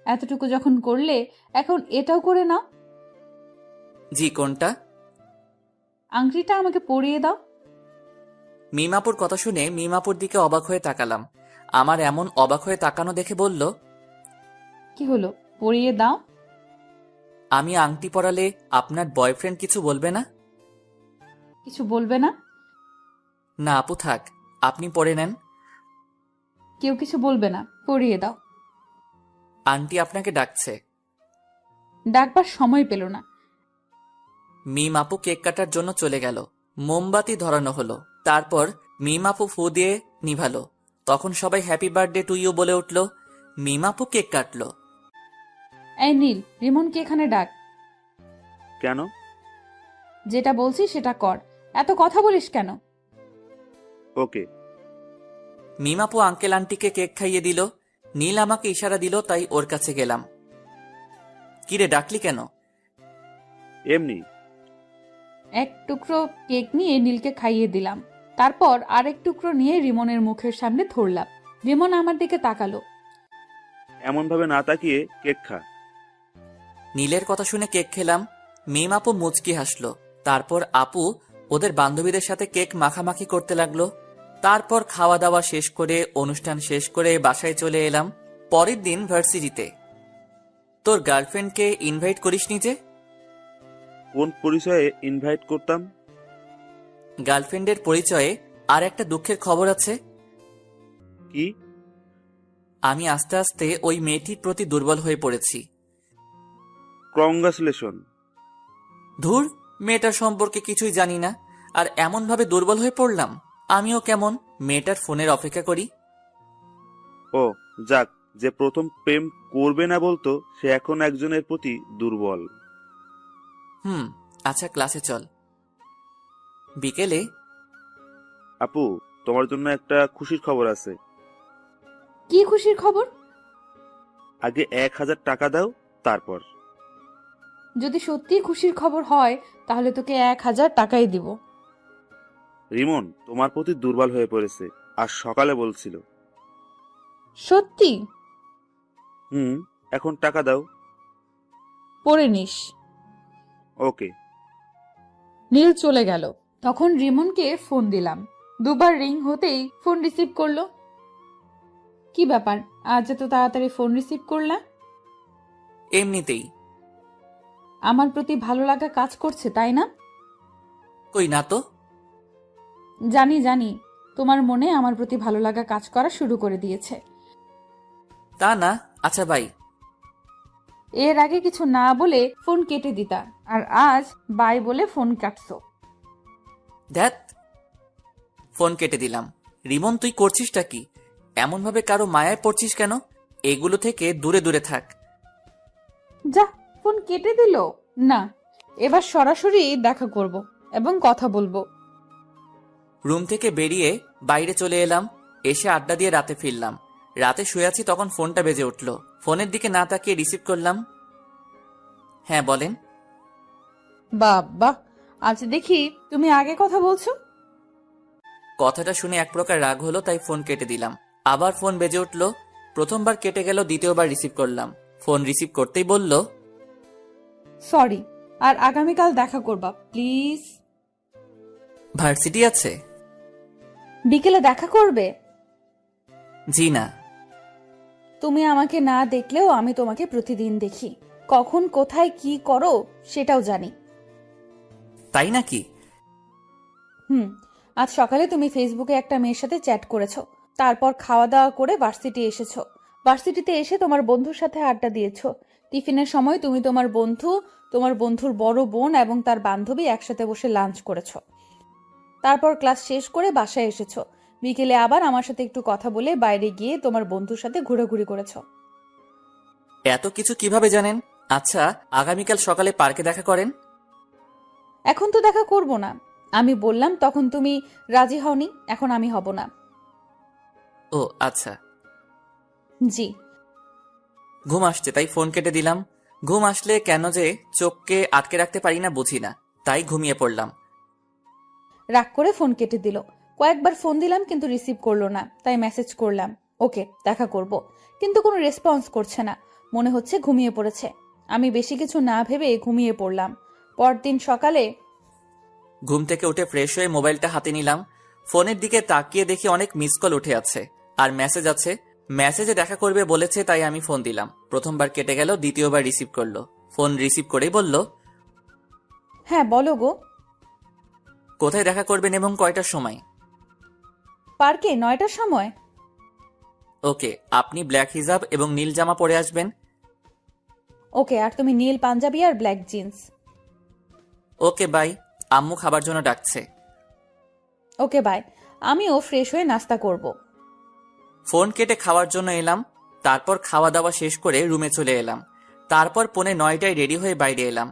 Speaker 2: এতটুকু যখন করলে এখন এটাও করে নাও।
Speaker 1: জি, কোনটা?
Speaker 2: আংটিটা আমাকে পরিয়ে দাও।
Speaker 1: মিমাপুর কথা শুনে মিমাপুর দিকে অবাক হয়ে তাকালাম। আমার এমন অবাক হয়ে তাকানো দেখে বলল,
Speaker 2: কি হলো, পরিয়ে দাও।
Speaker 1: আমি আংটি পরালে আপনার বয়ফ্রেন্ড কিছু বলবে না?
Speaker 2: কিছু বলবে না?
Speaker 1: না আপু থাক, আপনি পরে নেন।
Speaker 2: কেউ কিছু বলবে না, পরিয়ে দাও।
Speaker 1: আন্টি আপনাকে ডাকছে।
Speaker 2: ডাকবার সময় পেল না।
Speaker 1: মিম আপু কেক কাটার জন্য চলে গেল। মোমবাতি ধরানো হলো। তারপর মিম আপু ফু দিয়ে নিভালো। তখন সবাই হ্যাপি বার্থডে টু ইউ বলে উঠল। মিম আপু কেক কাটলো।
Speaker 2: এই নীল, রিমনকে এখানে ডাক।
Speaker 7: কেন?
Speaker 2: যেটা বলছি সেটা কর, এত কথা বলিস কেন?
Speaker 7: ওকে।
Speaker 1: মিম আপু আঙ্কেল আন্টিকে কেক খাইয়ে দিল। নীল আমাকে ইশারা দিল, তাই ওর কাছে গেলাম। কিরে ডাকলি কেন?
Speaker 7: এমনি।
Speaker 2: এক টুকরো কেক নিয়ে নীলকে খাইয়ে দিলাম। তারপর আরেক টুকরো নিয়ে রিমনের মুখের সামনে ধরলাম। রিমন আমার দিকে তাকালো।
Speaker 7: এমন ভাবে না তাকিয়ে কেক খা।
Speaker 1: নীলের কথা শুনে কেক খেলাম। মিম আপু মুচকি হাসলো। তারপর আপু ওদের বান্ধবীদের সাথে কেক মাখামাখি করতে লাগলো। তারপর খাওয়া দাওয়া শেষ করে অনুষ্ঠান শেষ করে বাসায় চলে এলাম। পরের দিন ভার্সিটিতে। তোর গার্লফ্রেন্ডকে ইনভাইট করিসনি যে?
Speaker 7: কোন পরিচয়ে ইনভাইট করতাম?
Speaker 1: গার্লফ্রেন্ডের পরিচয়ে আর একটা দুঃখের খবর আছে।
Speaker 7: কি?
Speaker 1: আমি আস্তে আস্তে ওই মেয়েটির প্রতি দুর্বল হয়ে পড়েছি।
Speaker 7: কংগ্রাচুলেশন।
Speaker 1: ধুর, মেয়েটার সম্পর্কে কিছুই জানি না, আর এমন ভাবে দুর্বল হয়ে পড়লাম। আমিও কেমন মেয়েটার ফোনের অপেক্ষা করি।
Speaker 7: ও যাক, যে প্রথম প্রেম করবে না বলতো সে এখন একজনের প্রতি দুর্বল।
Speaker 1: আচ্ছা, ক্লাসে চল। বিকেলে।
Speaker 7: আপু, তোমার জন্য একটা খুশির খবর আছে।
Speaker 2: কি খুশির খবর?
Speaker 7: আগে 1000 টাকা দাও, তারপর।
Speaker 2: যদি সত্যি খুশির খবর হয় তাহলে তোকে 1000 টাকাই দিব।
Speaker 7: রিমন তোমার প্রতি দুর্বল হয়ে পড়েছে, আর সকালে বলছিল।
Speaker 2: সত্যি?
Speaker 7: এখন টাকা দাও।
Speaker 2: পরে নিস।
Speaker 7: ওকে।
Speaker 2: নীল চলে গেল। তখন রিমনকে ফোন দিলাম। দুবার রিং হতেই ফোন রিসিভ করলো। কি ব্যাপার, আজ এত তাড়াতাড়ি ফোন রিসিভ করলা?
Speaker 1: এমনিতেই।
Speaker 2: আমার প্রতি ভালো লাগা কাজ করছে, তাই না?
Speaker 1: কই না তো।
Speaker 2: জানি জানি, তোমার মনে আমার প্রতি ভালো লাগা কাজ করা শুরু করে দিয়েছে।
Speaker 1: তা না। আচ্ছা বাই।
Speaker 2: এর আগে কিছু না বলে ফোন কেটে দিতা, আর আজ বাই বলে ফোন কাটছো।
Speaker 1: ধ্যাত। ফোন কেটে দিলাম। রিমন, তুই করছিসটা কি? এমন ভাবে কারো মায়ায় পড়ছিস কেন? এগুলো থেকে দূরে দূরে থাক।
Speaker 2: যা, ফোন কেটে দিল। না, এবার সরাসরি দেখা করব এবং কথা বলবো।
Speaker 1: রুম থেকে বেরিয়ে বাইরে চলে এলাম। এসে আড্ডা দিয়ে রাতে ফিরলাম। রাতে শুয়ে আছি, তখন ফোনটা বেজে উঠল। ফোনের দিকে না তাকিয়ে রিসিভ করলাম। হ্যাঁ, বলেন।
Speaker 2: বাবা, আজ দেখি তুমি আগে কথা বলছো।
Speaker 1: কথাটা শুনে এক প্রকার রাগ হলো, তাই ফোন কেটে দিলাম। আবার ফোন বেজে উঠল। প্রথমবার কেটে গেল, দ্বিতীয়বার রিসিভ করলাম। ফোন রিসিভ করতেই বলল,
Speaker 2: সরি, আর আগামীকাল দেখা করবা প্লিজ।
Speaker 1: ভার্সিটি আছে?
Speaker 2: বিকেলে দেখা করবে?
Speaker 1: জি না।
Speaker 2: তুমি আমাকে না দেখলেও আমি তোমাকে প্রতিদিন দেখি। কখন কোথায় কি করো সেটাও জানি।
Speaker 1: তাই নাকি?
Speaker 2: আজ সকালে তুমি ফেসবুকে একটা মেয়ের সাথে চ্যাট করেছো, তারপর খাওয়া দাওয়া করে ভার্সিটি এসেছো। ভার্সিটিতে এসে তোমার বন্ধুর সাথে আড্ডা দিয়েছো। টিফিনের সময় তুমি তোমার বন্ধু, তোমার বন্ধুর বড় বোন এবং তার বান্ধবী একসাথে বসে লাঞ্চ করেছো। তারপর ক্লাস শেষ করে বাসায় এসেছো। বিকেলে আবার আমার সাথে একটু কথা বলে বাইরে গিয়ে তোমার বন্ধুর সাথে ঘোরাঘুরি করেছো।
Speaker 1: এত কিছু কিভাবে জানেন? আচ্ছা, আগামীকাল সকালে পার্কে দেখা করেন।
Speaker 2: এখন তো দেখা করব না। আমি বললাম তখন তুমি রাজি হওনি, এখন আমি হব না।
Speaker 1: ও আচ্ছা।
Speaker 2: জি।
Speaker 1: ঘুম আসছে, তাই ফোন কেটে দিলাম। ঘুম আসলে কেন যে চোখকে আটকে রাখতে পারি না বুঝি না, তাই ঘুমিয়ে পড়লাম।
Speaker 2: রাগ করে ফোন কেটে দিল। কয়েকবার ফোন দিলাম কিন্তু রিসিভ করলো না, তাই মেসেজ করলাম ওকে দেখা করব, কিন্তু কোনো রেসপন্স করছে না। মনে হচ্ছে ঘুমিয়ে পড়েছে। আমি বেশি কিছু না ভেবে ঘুমিয়ে পড়লাম। পরদিন সকালে
Speaker 1: ঘুম থেকে উঠে ফ্রেশ হয়ে মোবাইলটা হাতে নিলাম। ফোনের দিকে তাকিয়ে দেখি অনেক মিস কল উঠে আছে আর মেসেজ আছে। মেসেজে দেখা করবে বলেছে, তাই আমি ফোন দিলাম। প্রথমবার কেটে গেল, দ্বিতীয়বার রিসিভ করলো। ফোন রিসিভ করেই বলল,
Speaker 2: হ্যাঁ বলো গো।
Speaker 1: কোথায় দেখা করবেন এবং কয়টার সময়?
Speaker 2: পার্কে 9টার সময়।
Speaker 1: ওকে, আপনি ব্ল্যাক হিজাব এবং নীল জামা পরে আসবেন।
Speaker 2: ওকে, আর তুমি নীল পাঞ্জাবি আর ব্ল্যাক জিন্স।
Speaker 1: Okay bye. আম্মু খাবার জন্য ডাকছে।
Speaker 2: Okay bye. আমিও ফ্রেশ হয়ে নাস্তা করব।
Speaker 1: ফোন কেটে খাওয়ার জন্য এলাম। তারপর খাওয়া দাওয়া শেষ করে রুমে চলে এলাম। তারপর 9:45 রেডি হয়ে বাইরে এলাম।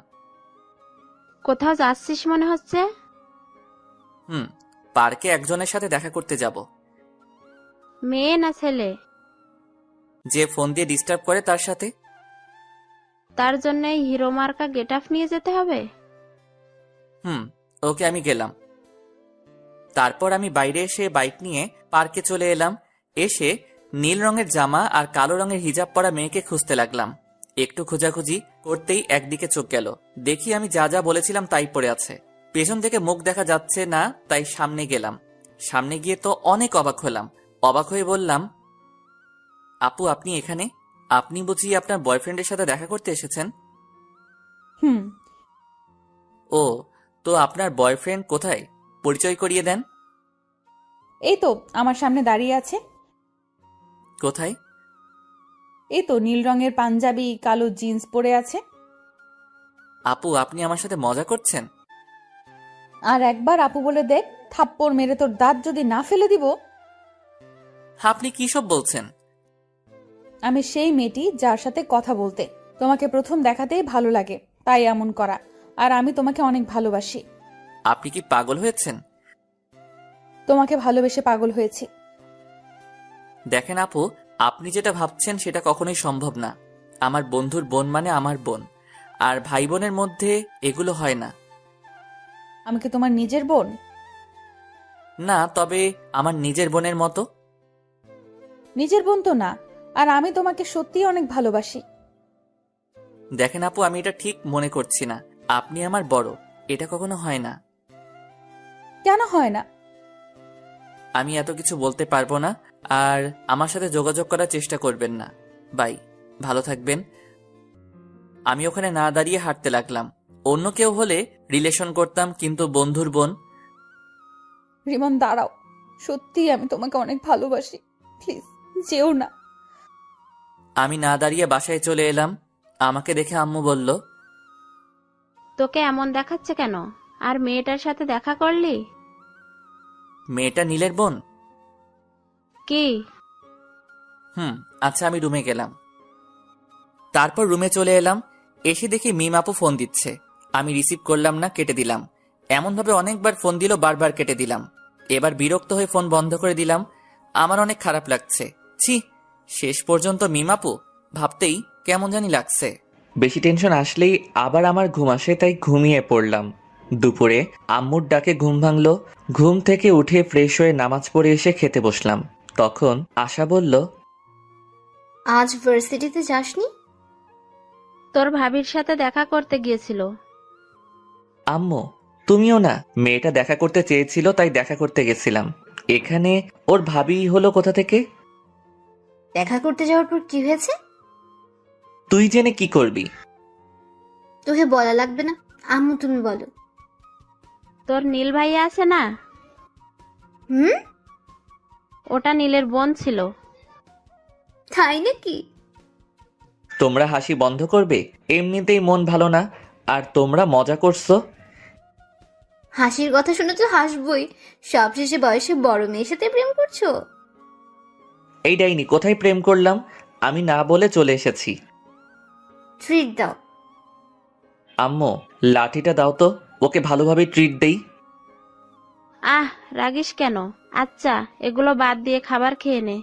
Speaker 5: কোথাও যাচ্ছিস মনে হচ্ছে?
Speaker 1: পার্কে একজনের সাথে দেখা করতে যাব।
Speaker 5: মেয়ে না ছেলে?
Speaker 1: যে ফোন দিয়ে ডিস্টার্ব করে তার সাথে।
Speaker 5: তার জন্য এই হিরো মার্কা গেট আপ নিয়ে যেতে হবে?
Speaker 1: ওকে, আমি গেলাম। তারপর আমি বাইরে এসে বাইক নিয়ে পার্কে চলে এলাম। এসে নীল রঙের জামা আর কালো রঙের হিজাব পরা মেয়েকে খুঁজতে লাগলাম। একটু খোঁজাখুঁজি করতেই একদিকে চোখ গেল। দেখি আমি যা যা বলেছিলাম তাই পড়ে আছে। পেছন থেকে মুখ দেখা যাচ্ছে না, তাই সামনে গেলাম। সামনে গিয়ে তো অনেক অবাক হলাম। অবাক হয়ে বললাম, আপু আপনি এখানে? আপনি বুঝি আপনার বয়ফ্রেন্ডের সাথে দেখা করতে এসেছেন?
Speaker 2: হুম।
Speaker 1: ও, তো আপনার বয়ফ্রেন্ড কোথায়? পরিচয় করিয়ে দেন।
Speaker 2: এই তো আমার সামনে দাঁড়িয়ে আছে।
Speaker 1: কোথায়?
Speaker 2: এই তো নীল রঙের পাঞ্জাবি, কালো জিন্স পরে আছে।
Speaker 1: আপু আপনি আমার সাথে মজা করছেন?
Speaker 2: আর একবার আপু বলে দেখ, থাপ্পড় মেরে তোর দাঁত যদি না ফেলে দিব।
Speaker 1: আপনি কি সব বলছেন?
Speaker 2: আমি সেই মেয়েটি যার সাথে কথা বলতে তোমাকে প্রথম দেখাতেই ভালো লাগে, তাই এমন করা। আর আমি তোমাকে অনেক ভালোবাসি।
Speaker 1: আপনি কি পাগল হয়েছেন?
Speaker 2: তোমাকে ভালোবেসে পাগল হয়েছি।
Speaker 1: দেখেন আপু, আপনি যেটা ভাবছেন সেটা কখনোই সম্ভব না। আমার বন্ধুর বোন মানে আমার বোন, আর ভাই বোনের মধ্যে এগুলো হয় না।
Speaker 2: আমি কি তোমার নিজের বোন?
Speaker 1: না, তবে আমার নিজের বোনের মতো।
Speaker 2: নিজের বোন তো না। আর আমি তোমাকে সত্যিই অনেক ভালোবাসি।
Speaker 1: দেখেন আপু, আমি এটা ঠিক মনে করছি না। আপনি আমার বড়, এটা কখনো হয় না।
Speaker 2: কেন হয় না?
Speaker 1: আমি এত কিছু বলতে পারবো না। আর আমার সাথে যোগাযোগ করার চেষ্টা করবেন না। বাই, ভালো থাকবেন। আমি ওখানে না দাঁড়িয়ে হাঁটতে লাগলাম। অন্য কেউ হলে রিলেশন করতাম, কিন্তু বন্ধুর বোন।
Speaker 2: রিমন দাঁড়াও, সত্যিই আমি তোমাকে অনেক ভালোবাসি। প্লিজ যেও না।
Speaker 1: আমি না দাঁড়িয়ে বাসায় চলে এলাম। আমাকে দেখে আম্মু বলল,
Speaker 5: তোকে এমন দেখাচ্ছে কেন? আর মেয়েটার সাথে দেখা করলি?
Speaker 1: মেয়েটা নীলের বোন?
Speaker 5: কি?
Speaker 1: আচ্ছা, আমি রুমে গেলাম। তারপর রুমে চলে এলাম। এসে দেখি মিম আপু ফোন দিচ্ছে। আমি রিসিভ করলাম না, কেটে দিলাম। এমনভাবে অনেকবার ফোন দিল, বারবার কেটে দিলাম। এবার বিরক্ত হয়ে ফোন বন্ধ করে দিলাম। আমার অনেক খারাপ লাগছে। ছি, শেষ পর্যন্ত মিম আপু ভাবতেই কেমন জানি লাগছে। বেশি টেনশন আসলেই আবার আমার ঘুম আসে, তাই ঘুমিয়ে পড়লাম। দুপুরে আম্মুর ডাকে ঘুম ভাঙলো। ঘুম থেকে উঠে ফ্রেশ হয়ে নামাজ পড়ে এসে খেতে বসলাম। তখন আশা বলল,
Speaker 4: আজ ভার্সিটিতে যাসনি?
Speaker 5: তোর ভাবির সাথে দেখা করতে গিয়েছিল।
Speaker 1: আম্মু তুমিও না? মেয়েটা দেখা করতে চেয়েছিল, তাই দেখা করতে গেছিলাম। এখানে ওর ভাবি হলো কোথা থেকে?
Speaker 4: দেখা করতে যাওয়ার পর কি হয়েছে?
Speaker 1: তুই জেনে কি করবি?
Speaker 4: তোকে বলা লাগবে না, আম্মু তুমি বলো।
Speaker 5: তোর নীল ভাইয়া আছে না?
Speaker 4: হুম?
Speaker 5: ওটা নীলের বোন ছিল।
Speaker 4: তাই নাকি?
Speaker 1: তোমরা হাসি বন্ধ করবে? এমনিতেই মন ভালো না, আর তোমরা মজা করছো।
Speaker 4: হাসির কথা শুনে তো হাসবই। সবশেষে বয়সে বড় মেয়ের সাথে প্রেম করছো?
Speaker 1: এই ডাইনি, কোথায় প্রেম করলাম? আমি না বলে চলে এসেছি।
Speaker 4: ট্রিট দাও।
Speaker 1: আম্মু লাঠিটা দাও তো, ওকে ভালোভাবে ট্রিট দেই।
Speaker 5: আহ, রাগিস কেন? আচ্ছা, এগুলো বাদ দিয়ে খাবার খেয়ে নে।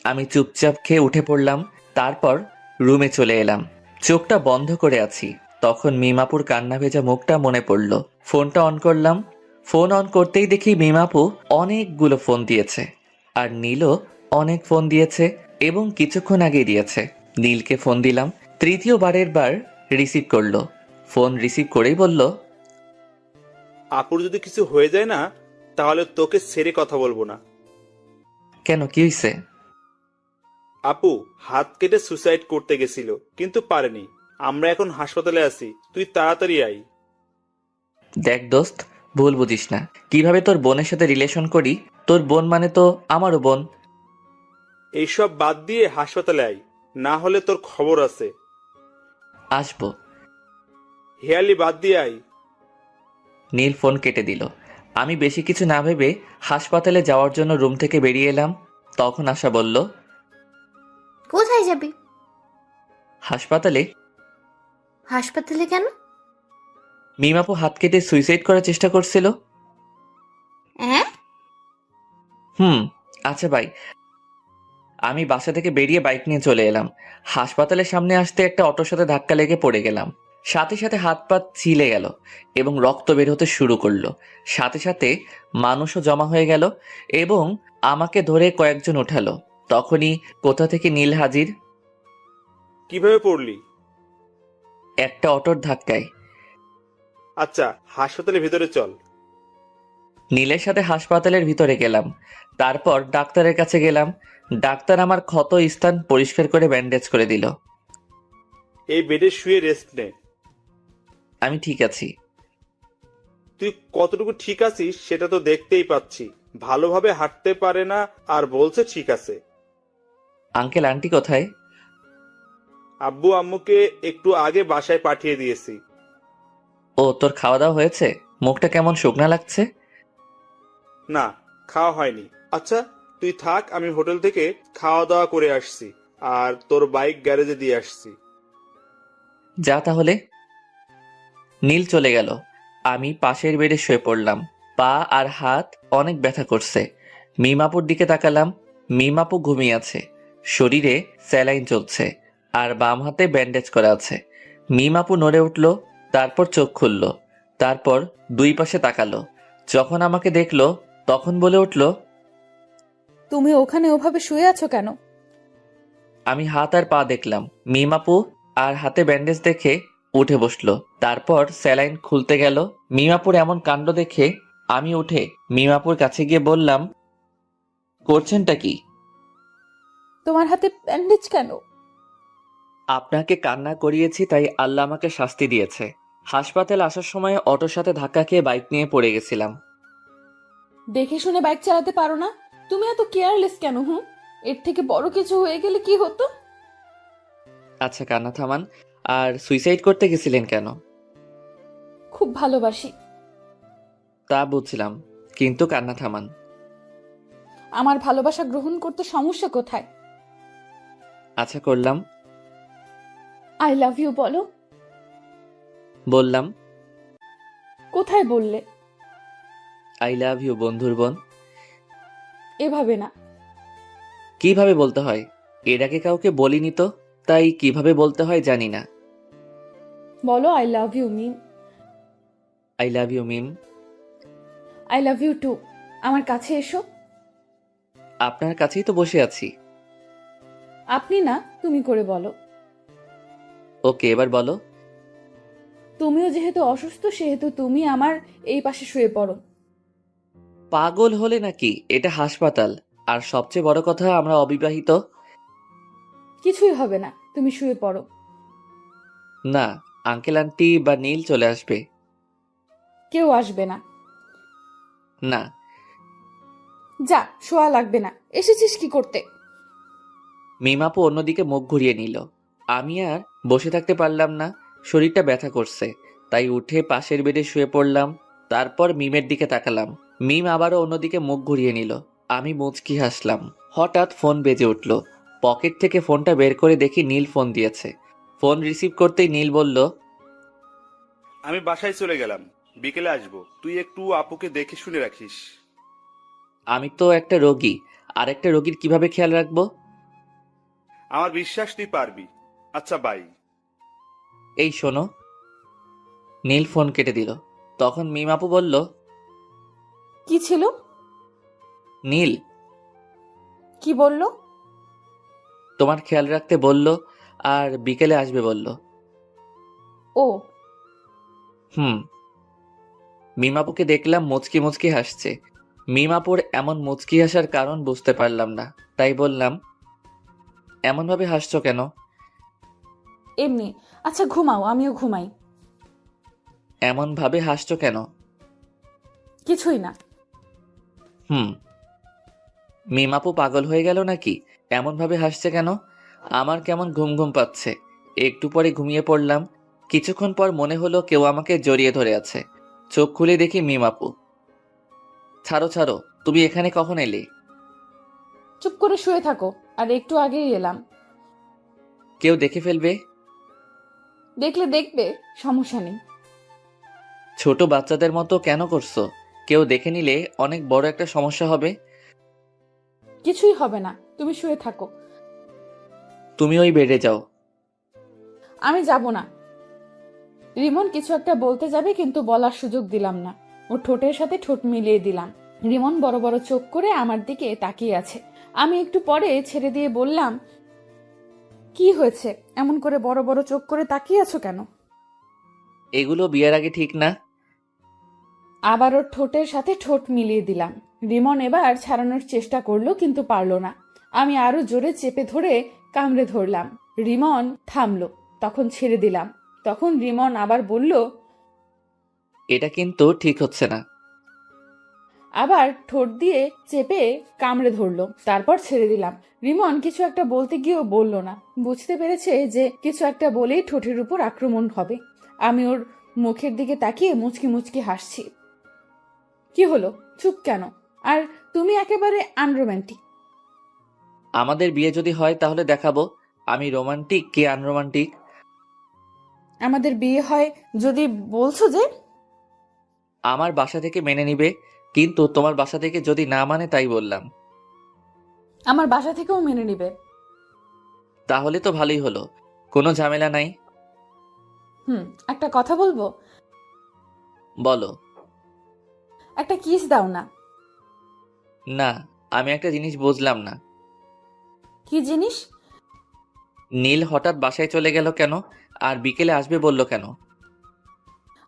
Speaker 1: আমি চুপচাপ খেয়ে উঠে পড়লাম। তারপর রুমে চলে এলাম। চোখটা বন্ধ করে আছি। তখন মিমাপুর কান্না ভেজা মুখটা মনে পড়ল। ফোনটা অন করলাম। ফোন অন করতেই দেখি মিমাপু অনেকগুলো ফোন দিয়েছে, আর নীলও অনেক ফোন দিয়েছে, এবং কিছুক্ষণ আগে দিয়েছে। নীলকে ফোন দিলাম। তৃতীয়বারের বার রিসিভ করলো। ফোন রিসিভ করেই বলল,
Speaker 7: আপুর যদি কিছু হয়ে যায় না, তাহলে তোকে ছেড়ে কথা বলবো না।
Speaker 1: কেন, কি হয়েছে?
Speaker 7: আপু হাত কেটে সুসাইড করতে গেছিল, কিন্তু পারেনি। আমরা এখন হাসপাতালে আছি, তুই তাড়াতাড়ি আই।
Speaker 1: দেখ দোস্ত, ভুল বুঝিস না। কিভাবে তোর বোনের সাথে রিলেশন করি? তোর বোন মানে তো আমারও বোন।
Speaker 7: এইসব বাদ দিয়ে হাসপাতালে আই, না হলে তোর খবর আছে।
Speaker 1: আসবো।
Speaker 7: হেয়ালি বাদ দিয়ে আই।
Speaker 1: নীল ফোন কেটে দিল। আমি বেশি কিছু না ভেবে হাসপাতালে যাওয়ার জন্য রুম থেকে বেরিয়ে এলাম। তখন আশা বলল,
Speaker 4: কোথায় যাবি?
Speaker 1: হাসপাতালে।
Speaker 4: হাসপাতালে কেন?
Speaker 1: মিমাপু হাত কেটে সুইসাইড করার চেষ্টা করছিল।
Speaker 4: হ্যাঁ?
Speaker 1: আচ্ছা ভাই। আমি বাসা থেকে বেরিয়ে বাইক নিয়ে চলে এলাম। হাসপাতালের সামনে আসতে একটা অটোর সাথে ধাক্কা লেগে পড়ে গেলাম। সাথে সাথে হাত পা ছিলে গেল এবং রক্ত বের হতে শুরু করলো। সাথে সাথে মানুষও জমা হয়ে গেল এবং আমাকে ধরে কয়েকজন উঠালো। তখনই কোথা থেকে নীল হাজির।
Speaker 7: কিভাবে পড়লি?
Speaker 1: একটা অটোর ধাক্কায়।
Speaker 7: আচ্ছা, হাসপাতালের ভিতরে চল।
Speaker 1: নীলের সাথে হাসপাতালের ভিতরে গেলাম। তারপর ডাক্তারের কাছে গেলাম। ডাক্তার আমার ক্ষত স্থান পরিষ্কার করে ব্যান্ডেজ করে দিল।
Speaker 7: এই বেডে শুয়ে রেস্ট নে।
Speaker 1: আমি ঠিক আছি।
Speaker 7: তুই কতটুকু ঠিক আছিস সেটা তো দেখতেই পাচ্ছি। ভালোভাবে হাঁটতে পারে না আর বলছে ঠিক আছে।
Speaker 1: আঙ্কেল আন্টি কোথায়?
Speaker 7: আব্বু আম্মুকে একটু আগে বাসায় পাঠিয়ে দিয়েছি।
Speaker 1: ও, তোর খাওয়া দাওয়া হয়েছে? মুখটা কেমন শুকনা লাগছে?
Speaker 7: না, খাওয়া হয়নি। আচ্ছা তুই থাক, আমি হোটেল থেকে খাওয়া দাওয়া করে আসছি আর তোর বাইক গ্যারেজে দিয়ে আসছি।
Speaker 1: যা তাহলে। নীল চলে গেল। আমি পাশের বেডে শুয়ে পড়লাম। পা আর হাত অনেক ব্যথা করছে। মিমাপুর দিকে তাকালাম। মিমাপু ঘুমিয়ে আছে। শরীরে স্যালাইন চলছে আর বাম হাতে ব্যান্ডেজ করা আছে। মিমাপু নড়ে উঠল, তারপর চোখ খুলল, তারপর দুই পাশে তাকালো। যখন আমাকে দেখলো তখন বলে উঠল,
Speaker 2: তুমি ওখানে ওভাবে শুয়ে আছো কেন?
Speaker 1: আমি হাত আর পা দেখলাম। মিমাপু আর হাতে ব্যান্ডেজ দেখে উঠে বসলো। তারপর স্যালাইন খুলতে গেল। মিমাপুর এমন কাণ্ড দেখে আমি উঠে মিমাপুর কাছে গিয়ে বললাম, করছেনটা কি?
Speaker 2: তোমার হাতে ব্যান্ডেজ কেন?
Speaker 1: আপনাকে কান্না করিয়েছি তাই আল্লাহ আমাকে শাস্তি দিয়েছে। হাসপাতাল আসার সময় অটোর সাথে ধাক্কা খেয়ে বাইক নিয়ে পড়ে গেছিলাম।
Speaker 2: দেখে শুনে বাইক চালাতে পারো না? তুমি এত কেয়ারলেস কেন? এর থেকে বড় কিছু হয়ে গেলে কি হতো?
Speaker 1: আচ্ছা কান্না থামান। আর সুইসাইড করতে গেছিলেন কেন?
Speaker 2: খুব ভালোবাসি।
Speaker 1: তা বুঝছিলাম, কিন্তু কান্না থামান।
Speaker 2: আমার ভালোবাসা গ্রহণ করতে সমস্যা কোথায়?
Speaker 1: আচ্ছা করলাম।
Speaker 2: আই লাভ ইউ বলো।
Speaker 1: বললাম।
Speaker 2: কোথায় বললে?
Speaker 1: আই লাভ ইউ বন্ধুর বোন।
Speaker 2: এভাবে না।
Speaker 1: কিভাবে বলতে হয়? এর আগে কাউকে বলিনি তো, তাই কিভাবে বলতে হয় জানি না।
Speaker 2: বলো I love you Mim.
Speaker 1: I love you Mim.
Speaker 2: I love you too. আমার কাছে এসো।
Speaker 1: আপনার কাছেই তো বসে আছি।
Speaker 2: আপনি না, তুমি করে বলো।
Speaker 1: ওকে, এবার বলো।
Speaker 2: তুমিও যেহেতু অসুস্থ সেহেতু তুমি আমার এই পাশে শুয়ে পড়ো।
Speaker 1: পাগল হলে নাকি? এটা হাসপাতাল। আর সবচেয়ে বড় কথা, আমরা অবিবাহিত।
Speaker 2: কিছুই হবে না, তুমি শুয়ে পড়ো।
Speaker 1: না, আঙ্কেল আন্টি বা নীল চলে আসবে।
Speaker 2: কেউ আসবে না।
Speaker 1: না।
Speaker 2: যা, শোয়া লাগবে না। এসেছিস কি করতে?
Speaker 1: মিমাপু অন্যদিকে মুখ ঘুরিয়ে নিল। আমি আর বসে থাকতে পারলাম না। শরীরটা ব্যথা করছে, তাই উঠে পাশের বেডে শুয়ে পড়লাম। তারপর মিমের দিকে তাকালাম। মিম আবারও অন্যদিকে মুখ ঘুরিয়ে নিল। আমি মুচকি হাসলাম। হঠাৎ ফোন বেজে উঠল। পকেট থেকে ফোনটা বের করে দেখি নীল ফোন দিয়েছে। ফোন রিসিভ করতেই নীল বলল,
Speaker 7: আমি বাসায় চলে গেলাম, বিকেলে আসবো। তুই একটু আপুকে দেখে শুনে রাখিস।
Speaker 1: আমি তো একটা রোগী, আর একটা রোগীর কিভাবে খেয়াল রাখবো?
Speaker 7: আমার বিশ্বাস তুই পারবি। আচ্ছা বাই।
Speaker 1: এই শোনো। নীল ফোন কেটে দিল। তখন মিম আপু বলল,
Speaker 2: কি ছিল?
Speaker 1: নীল
Speaker 2: কি বললো?
Speaker 1: তোমার খেয়াল রাখতে বলল আর বিকেলে আসবে বলল।
Speaker 2: ও।
Speaker 1: মিমাপুকে দেখলাম মুচকি মুচকি হাসছে। মিমাপুর এমন মুচকি হাসার কারণ বুঝতে পারলাম না, তাই বললাম, এমন ভাবে হাসছো কেন?
Speaker 2: এমনি। আচ্ছা ঘুমাও, আমিও ঘুমাই।
Speaker 1: এমন ভাবে হাসছো কেন?
Speaker 2: কিছুই না।
Speaker 1: মিমাপু পাগল হয়ে গেল নাকি? এমন ভাবে হাসছে কেন? আমার কেমন ঘুম ঘুম পাচ্ছে। একটু পরে ঘুমিয়ে পড়লাম। কিছুক্ষণ পর মনে হলো কেউ আমাকে জড়িয়ে ধরে আছে। চোখ খুলে দেখি মিমাপু। ছাড়ো ছাড়ো, তুমি এখানে কখন এলে?
Speaker 2: চুপ করে শুয়ে থাকো। আর একটু আগেই এলাম।
Speaker 1: কেউ দেখে ফেলবে।
Speaker 2: দেখলে দেখবে, সমস্যা নেই।
Speaker 1: ছোট বাচ্চাদের মতো কেন করছো? কেউ দেখে নিলে অনেক বড় একটা সমস্যা হবে।
Speaker 2: কিছুই হবে না, তুমি শুয়ে থাকো।
Speaker 1: তুমি ওই বেডে যাও।
Speaker 2: আমি যাব না। রিমন কিছু একটা বলতে যাবে, কিন্তু বলার সুযোগ দিলাম না। ওর ঠোঁটের সাথে ঠোঁট মিলিয়ে দিলাম। রিমন বড় বড় চোখ করে আমার দিকে তাকিয়ে আছে। আমি একটু পরে ছেড়ে দিয়ে বললাম, কি হয়েছে? এমন করে বড় বড় চোখ করে তাকিয়ে আছো কেন?
Speaker 1: এগুলো বিয়ের আগে ঠিক না।
Speaker 2: আবার ওর ঠোঁটের সাথে ঠোঁট মিলিয়ে দিলাম। রিমন এবার ছাড়ানোর চেষ্টা করলো, কিন্তু পারলো না। আমি আরো জোরে চেপে ধরে কামড়ে ধরলাম। রিমন থামলো, তখন ছেড়ে দিলাম। তখন রিমন আবার বলল,
Speaker 1: এটা কিন্তু ঠিক হচ্ছে না।
Speaker 2: আবার ঠোঁট দিয়ে চেপে কামড়ে ধরলো, তারপর ছেড়ে দিলাম। রিমন কিছু একটা বলতে গিয়েও বলল না। বুঝতে পেরেছে যে কিছু একটা বলেই ঠোঁটের উপর আক্রমণ হবে। আমি ওর মুখের দিকে তাকিয়ে মুচকি মুচকি হাসছি। কি হলো, চুপ কেন? আর তুমি একেবারে আনরোম্যান্টিক।
Speaker 1: আমাদের বিয়ে যদি হয় তাহলে দেখাবো আমি রোমান্টিক কে আনরোমান্টিক।
Speaker 2: আমাদের বিয়ে হয় যদি বলছো যে।
Speaker 1: আমার বাসা থেকে মেনে নিবে, কিন্তু তোমার বাসা থেকে যদি না মানে তাই বললাম।
Speaker 2: আমার বাসা থেকেও মেনে নিবে।
Speaker 1: তাহলে তো ভালোই হলো, কোনো ঝামেলা নাই।
Speaker 2: একটা কথা বলবো?
Speaker 1: বলো।
Speaker 2: একটা কিস দাও না।
Speaker 1: না, আমি একটা জিনিস বুঝলাম না।
Speaker 2: কি জিনিস?
Speaker 1: নীল হঠাৎ বাসায় চলে গেল কেন, আর বিকেলে আসবে বলল কেন?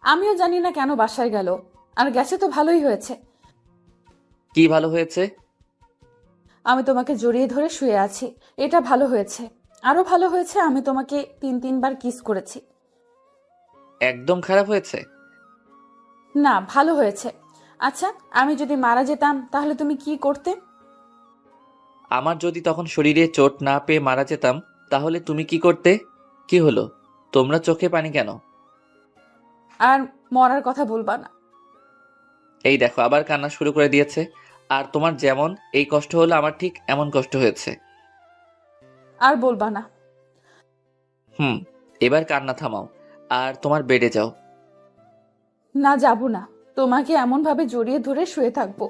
Speaker 2: আমিও জানি না কেন বাসায় গেল, আর গেছে তো ভালোই হয়েছে।
Speaker 1: কি ভালো হয়েছে?
Speaker 2: আমি তোমাকে জড়িয়ে ধরে শুয়ে আছি, এটা ভালো হয়েছে। আরো ভালো হয়েছে আমি তোমাকে 3-3বার কিস করেছি।
Speaker 1: একদম খারাপ হয়েছে?
Speaker 2: না, ভালো হয়েছে। আচ্ছা, আমি যদি মারা যেতাম তাহলে তুমি কি করতে?
Speaker 1: আমার যদি তখন শরীরে চোট না পেয়ে মারা যেতাম তাহলে তুমি কি করতে? কি হলো, তোমরা চোখে পানি কেন?
Speaker 2: আর মরার কথা বলবা না।
Speaker 1: এই দেখো আবার কান্না শুরু করে দিয়েছে। আর তোমার যেমন এই কষ্ট হলো আমার ঠিক এমন কষ্ট হয়েছে।
Speaker 2: আর বলবা না।
Speaker 1: এবার কান্না থামাও আর তোমার বেডে যাও।
Speaker 2: না, যাব না। তোমাকে এমন ভাবে জড়িয়ে ধরে শুয়ে থাকবো।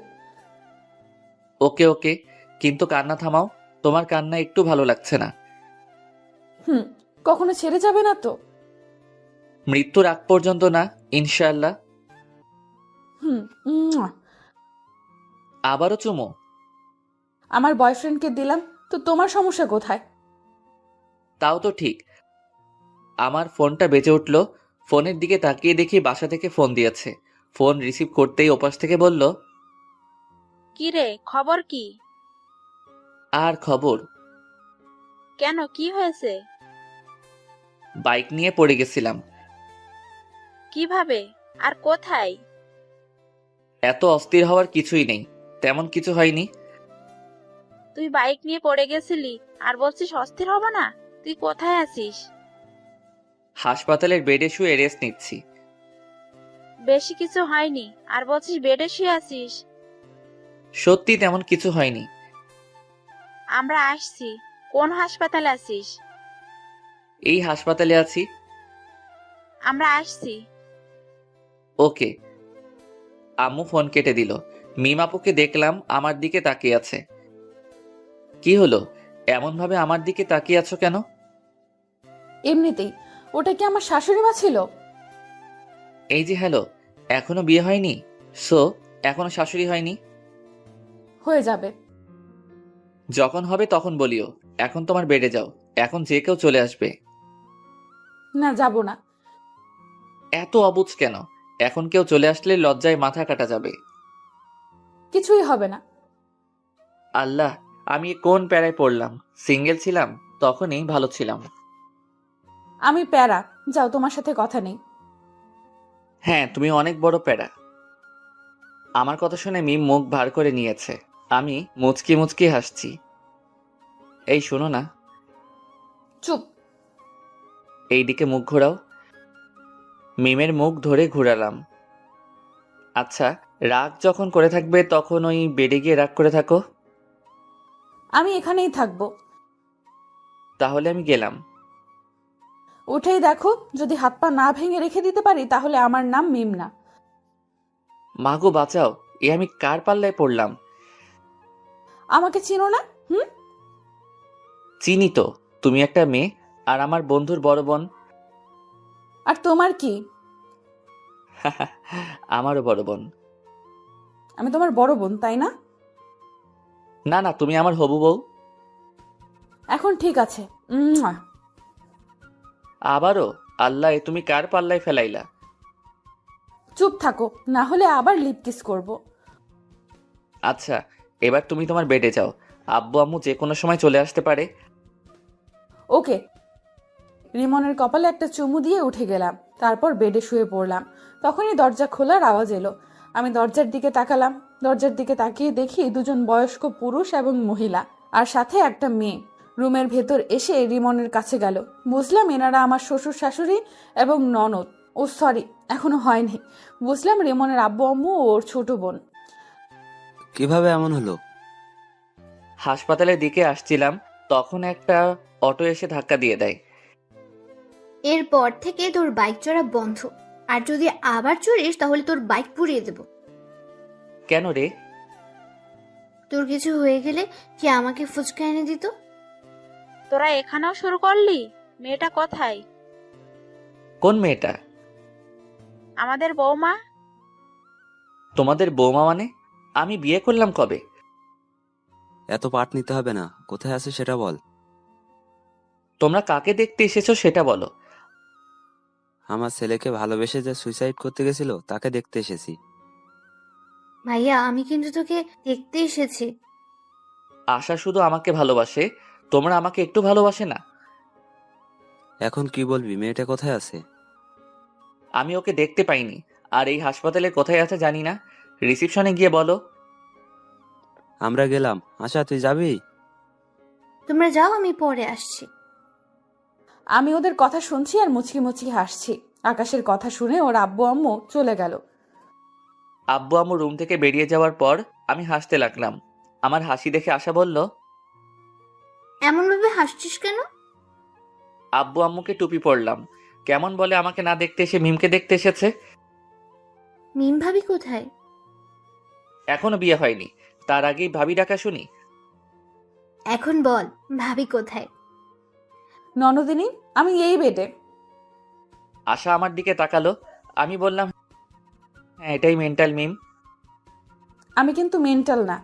Speaker 1: ওকে ওকে, কিন্তু কান্না থামাও। তোমার কান্না একটু ভালো লাগছে না।
Speaker 2: কখনো ছেড়ে যাবে না তো?
Speaker 1: মৃত্যুর আগ পর্যন্ত না, ইনশাআল্লাহ।
Speaker 2: মুয়া।
Speaker 1: আবারও চুমো?
Speaker 2: আমার বয়ফ্রেন্ডকে দিলাম তো তোমার সমস্যা কোথায়?
Speaker 1: তাও তো ঠিক। আমার ফোনটা বেজে উঠলো। ফোনের দিকে তাকিয়ে দেখি বাসা থেকে ফোন দিয়েছে। ফোন রিসিভ করতেই ওপাশ থেকে বলল,
Speaker 5: কি রে, খবর কি?
Speaker 1: আর খবর?
Speaker 5: কেন, কি হয়েছে?
Speaker 1: বাইক নিয়ে পড়ে গেছিলাম।
Speaker 5: কিভাবে আর কোথায়?
Speaker 1: এত অস্থির হওয়ার কিছুই নেই, তেমন কিছু হয়নি।
Speaker 5: তুই বাইক নিয়ে পড়ে গেছিলি আর বলছিস অস্থির হব না? তুই কোথায় আছিস?
Speaker 1: হাসপাতালের বেডে শুয়ে রেস্ট নিচ্ছি।
Speaker 5: বেশি কিছু হয়নি আর বলছিস বেডে শুয়ে আছিস?
Speaker 1: সত্যি তেমন কিছু হয়নি।
Speaker 5: আমরা আসছি। কোন হাসপাতালে আছিস?
Speaker 1: এই হাসপাতালে আছি।
Speaker 5: আমরা আসছি।
Speaker 1: ওকে। আম্মু ফোন কেটে দিল। মিম আপুকে দেখলাম আমার দিকে তাকিয়ে আছে। কি হলো, এমন ভাবে আমার দিকে তাকিয়ে আছো কেন?
Speaker 2: এমনিতেই। ওটা কি আমার শাশুড়ি মা ছিল?
Speaker 1: এই যে হ্যালো, এখনো বিয়ে হয়নি? সো এখনো শাশুড়ি হয়নি?
Speaker 2: হয়ে যাবে।
Speaker 1: যখন হবে তখন বলিও। এখন তোমার বেডে যাও, এখন যে কেউ চলে আসবে।
Speaker 2: না, যাব না।
Speaker 1: এত অবুঝ কেন? এখন কেউ চলে আসলে লজ্জায় মাথা কাটা যাবে।
Speaker 2: কিছুই হবে না।
Speaker 1: আল্লাহ, আমি কোন প্যারায় পড়লাম। সিঙ্গেল ছিলাম তখনই ভালো ছিলাম।
Speaker 2: আমি প্যারা। যাও, তোমার সাথে কথা নেই।
Speaker 1: হ্যাঁ, তুমি অনেক বড় প্যারা। আমার কথা শুনে মিম মুখ ভার করে নিয়েছে। আমি মুচকি মুচকি হাসছি। এই শোনো না।
Speaker 2: চুপ।
Speaker 1: এইদিকে মুখ ঘোরাও। মিমের মুখ ধরে ঘুরালাম। আচ্ছা, রাগ যখন করে থাকবে তখন ওই বেডে গিয়ে রাগ করে থাকো।
Speaker 2: আমি এখানেই থাকবো।
Speaker 1: তাহলে আমি গেলাম।
Speaker 2: উঠেই দেখো, যদি হাত পা না ভেঙে রেখে দিতে পারি তাহলে আমার নাম মিম না।
Speaker 1: মাগো বাঁচাও, এ আমি কার পাল্লায় পড়লাম?
Speaker 2: আমাকে চিনো না?
Speaker 1: চিনি তো, তুমি একটা মেয়ে আর আমার বন্ধুর বড় বোন।
Speaker 2: আর তোমার কি?
Speaker 1: আমারও বড় বোন।
Speaker 2: আমি তোমার বড় বোন, তাই না?
Speaker 1: না না, তুমি আমার হবু বউ।
Speaker 2: এখন ঠিক আছে।
Speaker 1: আবারও? আল্লাহ, এ তুমি কার পাল্লায় ফেলাইলা?
Speaker 2: চুপ থাকো, না হলে আবার লিপ কিস করব।
Speaker 1: আচ্ছা, এবার তুমি তোমার বেডে যাও। আব্বু আম্মু যে কোনো সময় চলে আসতে পারে।
Speaker 2: ওকে। রিমনের কপালে একটা চুমু দিয়ে উঠে গেলাম, তারপর বেডে শুয়ে পড়লাম। তখনই দরজা খোলার আওয়াজ এলো। আমি দরজার দিকে তাকালাম। দরজার দিকে তাকিয়ে দেখি দুজন বয়স্ক পুরুষ এবং মহিলা, আর সাথে একটা মেয়ে রুমের ভেতর এসে রিমনের কাছে গেল। বুঝলাম এনারা আমার শ্বশুর শাশুড়ি এবং ননদ। ও সরি, এখনো হয়নি। বুঝলাম রিমনের আব্বু আম্মু ও ওর ছোট বোন।
Speaker 6: কিভাবে এমন হলো?
Speaker 1: হাসপাতালের দিকে আসছিলাম, তখন একটা অটো এসে ধাক্কা দিয়ে দেয়।
Speaker 4: এরপর থেকে তোর বাইক চড়া বন্ধ, আর যদি আবার চড়িস তাহলে তোর বাইক পুড়িয়ে দেব।
Speaker 1: কেন রে?
Speaker 4: তোর কিছু হয়ে গেলে কি আমাকে ফুচকা এনে দিত?
Speaker 5: তোরা এখানেও শুরু করলি? মেয়েটা কোথায়?
Speaker 1: কোন মেয়েটা?
Speaker 5: আমাদের বৌমা।
Speaker 1: তোমাদের বৌমা মানে? আমি বিয়ে করলাম কবে?
Speaker 6: এত পাট নিতে হবে না, কোথায় আছে সেটা বল।
Speaker 1: তোমরা কাকে দেখতে এসেছো সেটা বলো।
Speaker 6: আমার ছেলেকে ভালোবেসে যে সুইসাইড করতে গেছিল তাকে দেখতে এসেছি।
Speaker 4: ভাইয়া, আমি কিন্তু তোকে দেখতে এসেছি।
Speaker 1: আশা শুধু আমাকে ভালোবাসে, তোমরা আমাকে একটু ভালোবাসে না?
Speaker 6: এখন কি বলবি, মেয়েটা কোথায় আছে?
Speaker 1: আমি ওকে দেখতে পাইনি, আর এই হাসপাতালে কোথায় আছে জানি না। রিসিপশনে গিয়ে বলো।
Speaker 6: আমরা গেলাম। আশা, তুই যাবি?
Speaker 4: তোমরা যাও, আমি পরে আসছি।
Speaker 2: আমি ওদের কথা শুনছি আর মুচকি মুচকি হাসছি। আকাশের কথা শুনে ওর আব্বু আম্মু চলে গেল।
Speaker 1: আব্বু আম্মু রুম থেকে বেরিয়ে যাওয়ার পর আমি হাসতে লাগলাম। আমার হাসি দেখে আশা বলল,
Speaker 4: এমন ভাবে হাসছিস কেন?
Speaker 1: আব্বু আম্মুকে টুপি পরলাম। কেমন বলে আমাকে না দেখতে এসে মিমকে দেখতে এসেছে।
Speaker 4: মিম ভাবি কোথায়?
Speaker 1: এখনো বিয়ে হয়নি, তার আগেই ভাবি ডাকা শুনি।
Speaker 4: এখন বল, ভাবি কোথায়?
Speaker 2: ননদিনী, আমি এই বেডে।
Speaker 1: আশা আমার দিকে তাকালো। আমি বললাম, হ্যাঁ এটাই মেন্টাল মিম।
Speaker 2: আমি কিন্তু মেন্টাল না।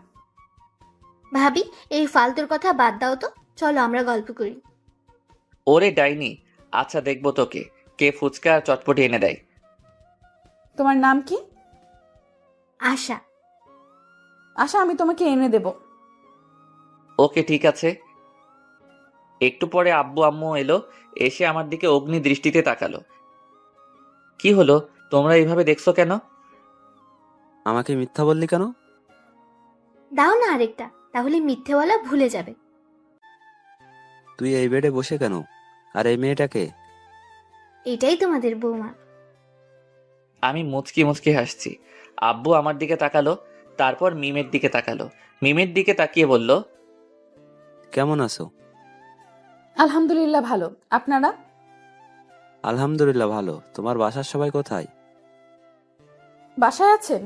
Speaker 4: ভাবি, এই ফালতুর কথা বাদ দাও তো, চলো আমরা গল্প করি।
Speaker 1: ওরে ডাইনি, আচ্ছা দেখবো তোকে কে ফুচকা আর চটপটি এনে দেয়।
Speaker 2: তোমার নাম কি?
Speaker 4: আশা।
Speaker 2: আশা, আমি তোমাকে এনে দেব।
Speaker 1: ওকে ঠিক আছে। একটু পরে আব্বু আম্মু এলো, এসে আমার দিকে অগ্নি দৃষ্টিতে তাকালো। কি হলো, তোমরা এইভাবে দেখছো কেন?
Speaker 6: আমাকে মিথ্যা বললি কেন?
Speaker 4: দাও না আরেকটা, তাহলে মিথ্যে বলা ভুলে যাবে।
Speaker 6: তুই এই বেডে বসে কেন? আর এই মেয়েটাকে?
Speaker 4: এটাই তোমাদের বৌমা।
Speaker 1: আমি মুচকি মুচকি হাসছি। আব্বু আমার দিকে তাকালো, তারপর মিমের দিকে তাকালো। মিমের দিকে তাকিয়ে বলল,
Speaker 6: কেমন আছো?
Speaker 2: আলহামদুলিল্লাহ ভালো। আপনারা?
Speaker 6: আলহামদুলিল্লাহ ভালো। তোমার বাসার সবাই কোথায়?
Speaker 2: বাসায় আছেন?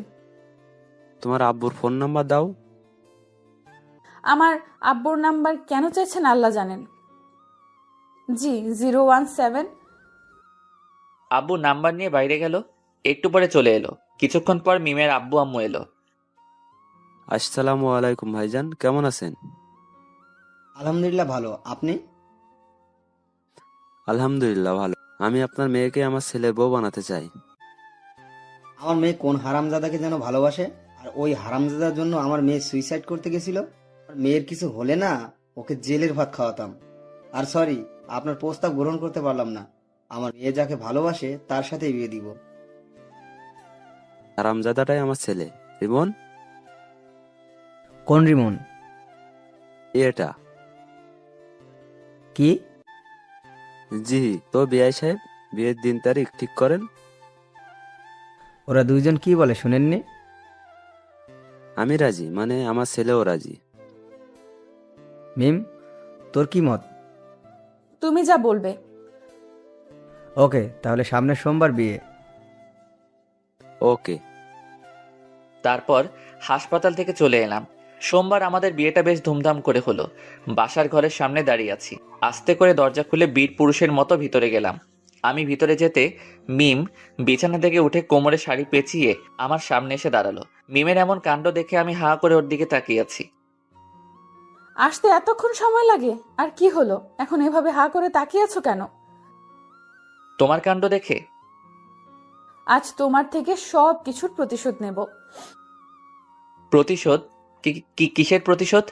Speaker 6: তোমার আব্বুর ফোন নাম্বার দাও।
Speaker 2: আমার আব্বুর নাম্বার কেন চাইছেন আল্লাহ জানেন। জি, 017।
Speaker 1: আব্বু নাম্বার নিয়ে বাইরে গেল। একটু পরে চলে এলো। কিছুক্ষণ পর মিমের আব্বু আম্মু এলো।
Speaker 6: আসসালামু আলাইকুম ভাইজান, কেমন আছেন?
Speaker 3: আলহামদুলিল্লাহ ভালো। আপনি?
Speaker 6: আলহামদুলিল্লাহ ভালো। আমি আপনার মেয়েকে আমার ছেলের বউ বানাতে চাই।
Speaker 3: আমার মেয়ে কোন হারামজাদাকে যেন ভালোবাসে, আর ওই হারামজাদার জন্য আমার মেয়ে সুইসাইড করতে গেছিল। আর মেয়ের কিছু হলে না, ওকে জেলের ভাত খাওয়াতাম। আর সরি, আপনার প্রস্তাব গ্রহণ করতে পারলাম না। আমার মেয়ে যাকে ভালোবাসে তার সাথে বিয়ে দিব।
Speaker 6: হারামজাদাটাই আমার ছেলে। রিমন?
Speaker 3: কোন রিমন?
Speaker 6: এটা
Speaker 3: কি?
Speaker 6: জি, তো বিআই সাহেব, বিয়ের দিন তারিখ ঠিক করেন।
Speaker 3: ওরা দুইজন কি বলে শুনেননি?
Speaker 6: আমি রাজি, মানে আমার ছেলেও রাজি।
Speaker 3: মিম, তোর কি মত?
Speaker 2: তুমি যা বলবে।
Speaker 3: ওকে, তাহলে সামনের সোমবার বিয়ে।
Speaker 6: ওকে।
Speaker 1: তারপর হাসপাতাল থেকে চলে এলাম। সোমবার আমাদের বিয়েটা বেশ ধুমধাম করে হলো। বাসার ঘরের সামনে দাঁড়িয়ে আছি। আস্তে করে দরজা খুলে বীর পুরুষের মতো ভিতরে গেলাম। আমি ভিতরে যেতে মিম বিছানা থেকে উঠে কোমরে শাড়ি পেঁচিয়ে আমার সামনে এসে দাঁড়ালো। মিমের এমন কাণ্ড দেখে আমি হা করে ওর দিকে তাকিয়ে আছি।
Speaker 2: আসতে এতক্ষণ সময় লাগে? আর কি হলো, এখন এভাবে হা করে তাকিয়ে আছো কেন?
Speaker 1: তোমার কাণ্ড দেখে?
Speaker 2: আজ তোমার থেকে সব কিছুর প্রতিশোধ নেব।
Speaker 1: প্রতিশোধ? কিসের প্রতিশোধ?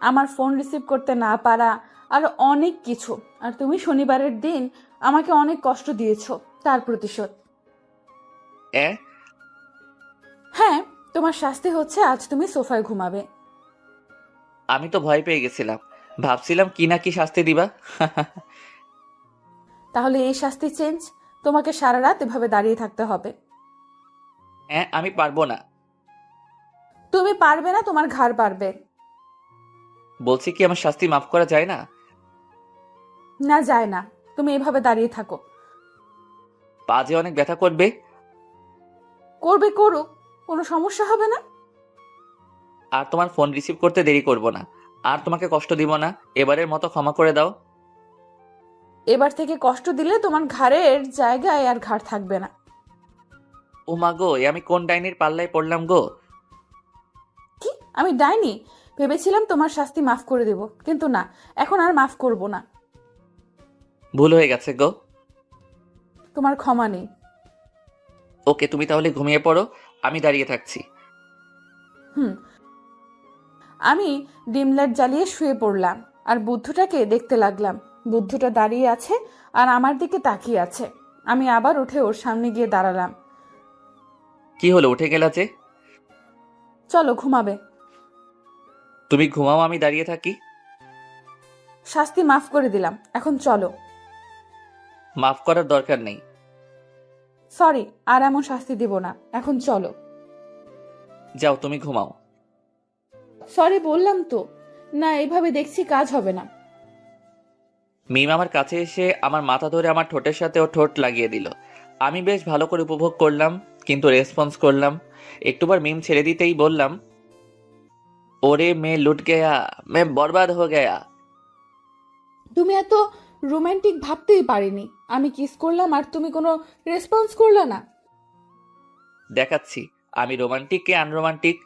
Speaker 2: আমার ফোন রিসিভ করতে না পারা আর অনেক কিছু। আর তুমি শনিবারের দিন আমাকে অনেক কষ্ট দিয়েছো, তার প্রতিশোধ।
Speaker 1: এ
Speaker 2: হ্যাঁ, তোমার শাস্তি হচ্ছে আজ তুমি সোফায় ঘুমাবে।
Speaker 1: আমি তো ভয় পেয়ে গেছিলাম, ভাবছিলাম কি না কি শাস্তি দিবা।
Speaker 2: তাহলে এই শাস্তি চেঞ্জ, তোমাকে সারা রাত এভাবে দাঁড়িয়ে থাকতে হবে।
Speaker 1: হ্যাঁ, আমি পারবো না।
Speaker 2: তুমি পারবে না, তোমার ঘাড় পারবে।
Speaker 1: বলছি কি আমার শাস্তি মাফ করা যায় না?
Speaker 2: না, যায় না। তুমি এভাবে দাঁড়িয়ে থাকো।
Speaker 1: পা যে অনেক ব্যথা করবে।
Speaker 2: করবে, করুক, কোনো সমস্যা হবে না।
Speaker 1: আর তোমার ফোন রিসিভ করতে দেরি করব না, আর তোমাকে কষ্ট দিব না। এবারের মতো ক্ষমা করে দাও।
Speaker 2: এবার থেকে কষ্ট দিলে তোমার ঘাড়ের জায়গায় আর ঘাড় থাকবে না।
Speaker 1: ও মা গো, এ আমি কোন ডাইনির পাল্লায় পড়লাম গো?
Speaker 2: কি, আমি ডাইনি? ভেবেছিলাম তোমার শাস্তি মাফ করে দেব, কিন্তু না, এখন আর মাফ করব না।
Speaker 1: ভুল হয়ে গেছে গো।
Speaker 2: তোমার ক্ষমা নেই।
Speaker 1: ওকে, তুমি তাহলে ঘুমিয়ে পড়ো, আমি দাঁড়িয়ে থাকছি।
Speaker 2: আমি ডিম লাইট জ্বালিয়ে শুয়ে পড়লাম আর বুদ্ধটাকে দেখতে লাগলাম। বুদ্ধটা দাঁড়িয়ে আছে আর আমার দিকে তাকিয়ে আছে। আমি আবার উঠে ওর সামনে গিয়ে দাঁড়ালাম।
Speaker 1: কি হলো, উঠে গেলা যে?
Speaker 2: চলো, ঘুমাবে।
Speaker 1: তুমি ঘুমাও, আমি দাঁড়িয়ে থাকি।
Speaker 2: শাস্তি মাফ করে দিলাম, এখন চলো।
Speaker 1: মাফ করার দরকার নেই।
Speaker 2: সরি, আর এমন শাস্তি দিব না, এখন চলো।
Speaker 1: যাও, তুমি ঘুমাও।
Speaker 2: সরি বললাম তো। না, এভাবে দেখছি কাজ হবে না।
Speaker 1: মিম আমার কাছে এসে আমার মাথা ধরে আমার ঠোঁটের সাথে ও ঠোঁট লাগিয়ে দিল। আমি বেশ ভালো করে উপভোগ করলাম, কিন্তু রেসপন্স করলাম। একটুবার মিম ছেড়ে দিতেই বললাম, ওরে মে লুট গেয়া, মে বরবাদ হো গেয়া।
Speaker 2: তুমি এত রোমান্টিক ভাবতেই পারিনি। আমি কিস করলাম আর তুমি কোনো রেসপন্স করলে না।
Speaker 1: দেখাচ্ছি আমি রোমান্টিক কে আনরোমান্টিক।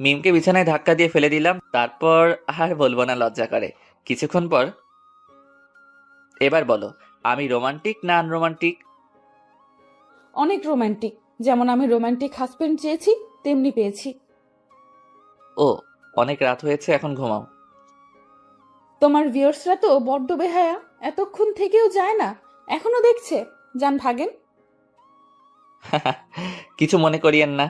Speaker 1: মিমকে বিছানায় ধাক্কা দিয়ে ফেলে দিলাম, তারপর আর বলবো না, লজ্জা করে। কিছুক্ষণ পর, এবার বলো আমি রোমান্টিক না আনরোমান্টিক?
Speaker 2: অনেক রোমান্টিক। যেমন আমি রোমান্টিক হাজবেন্ড চেয়েছি, তেমনি পেয়েছি।
Speaker 1: ও, অনেক রাত হয়েছে, এখন ঘুমাও।
Speaker 2: তোমার ভিউয়ার্সরা তো বড্ড বেহায়া, এতক্ষণ থেকেও যায় না, এখনো দেখছে। যান, ভাগেন।
Speaker 1: কিছু মনে করিয়েন না,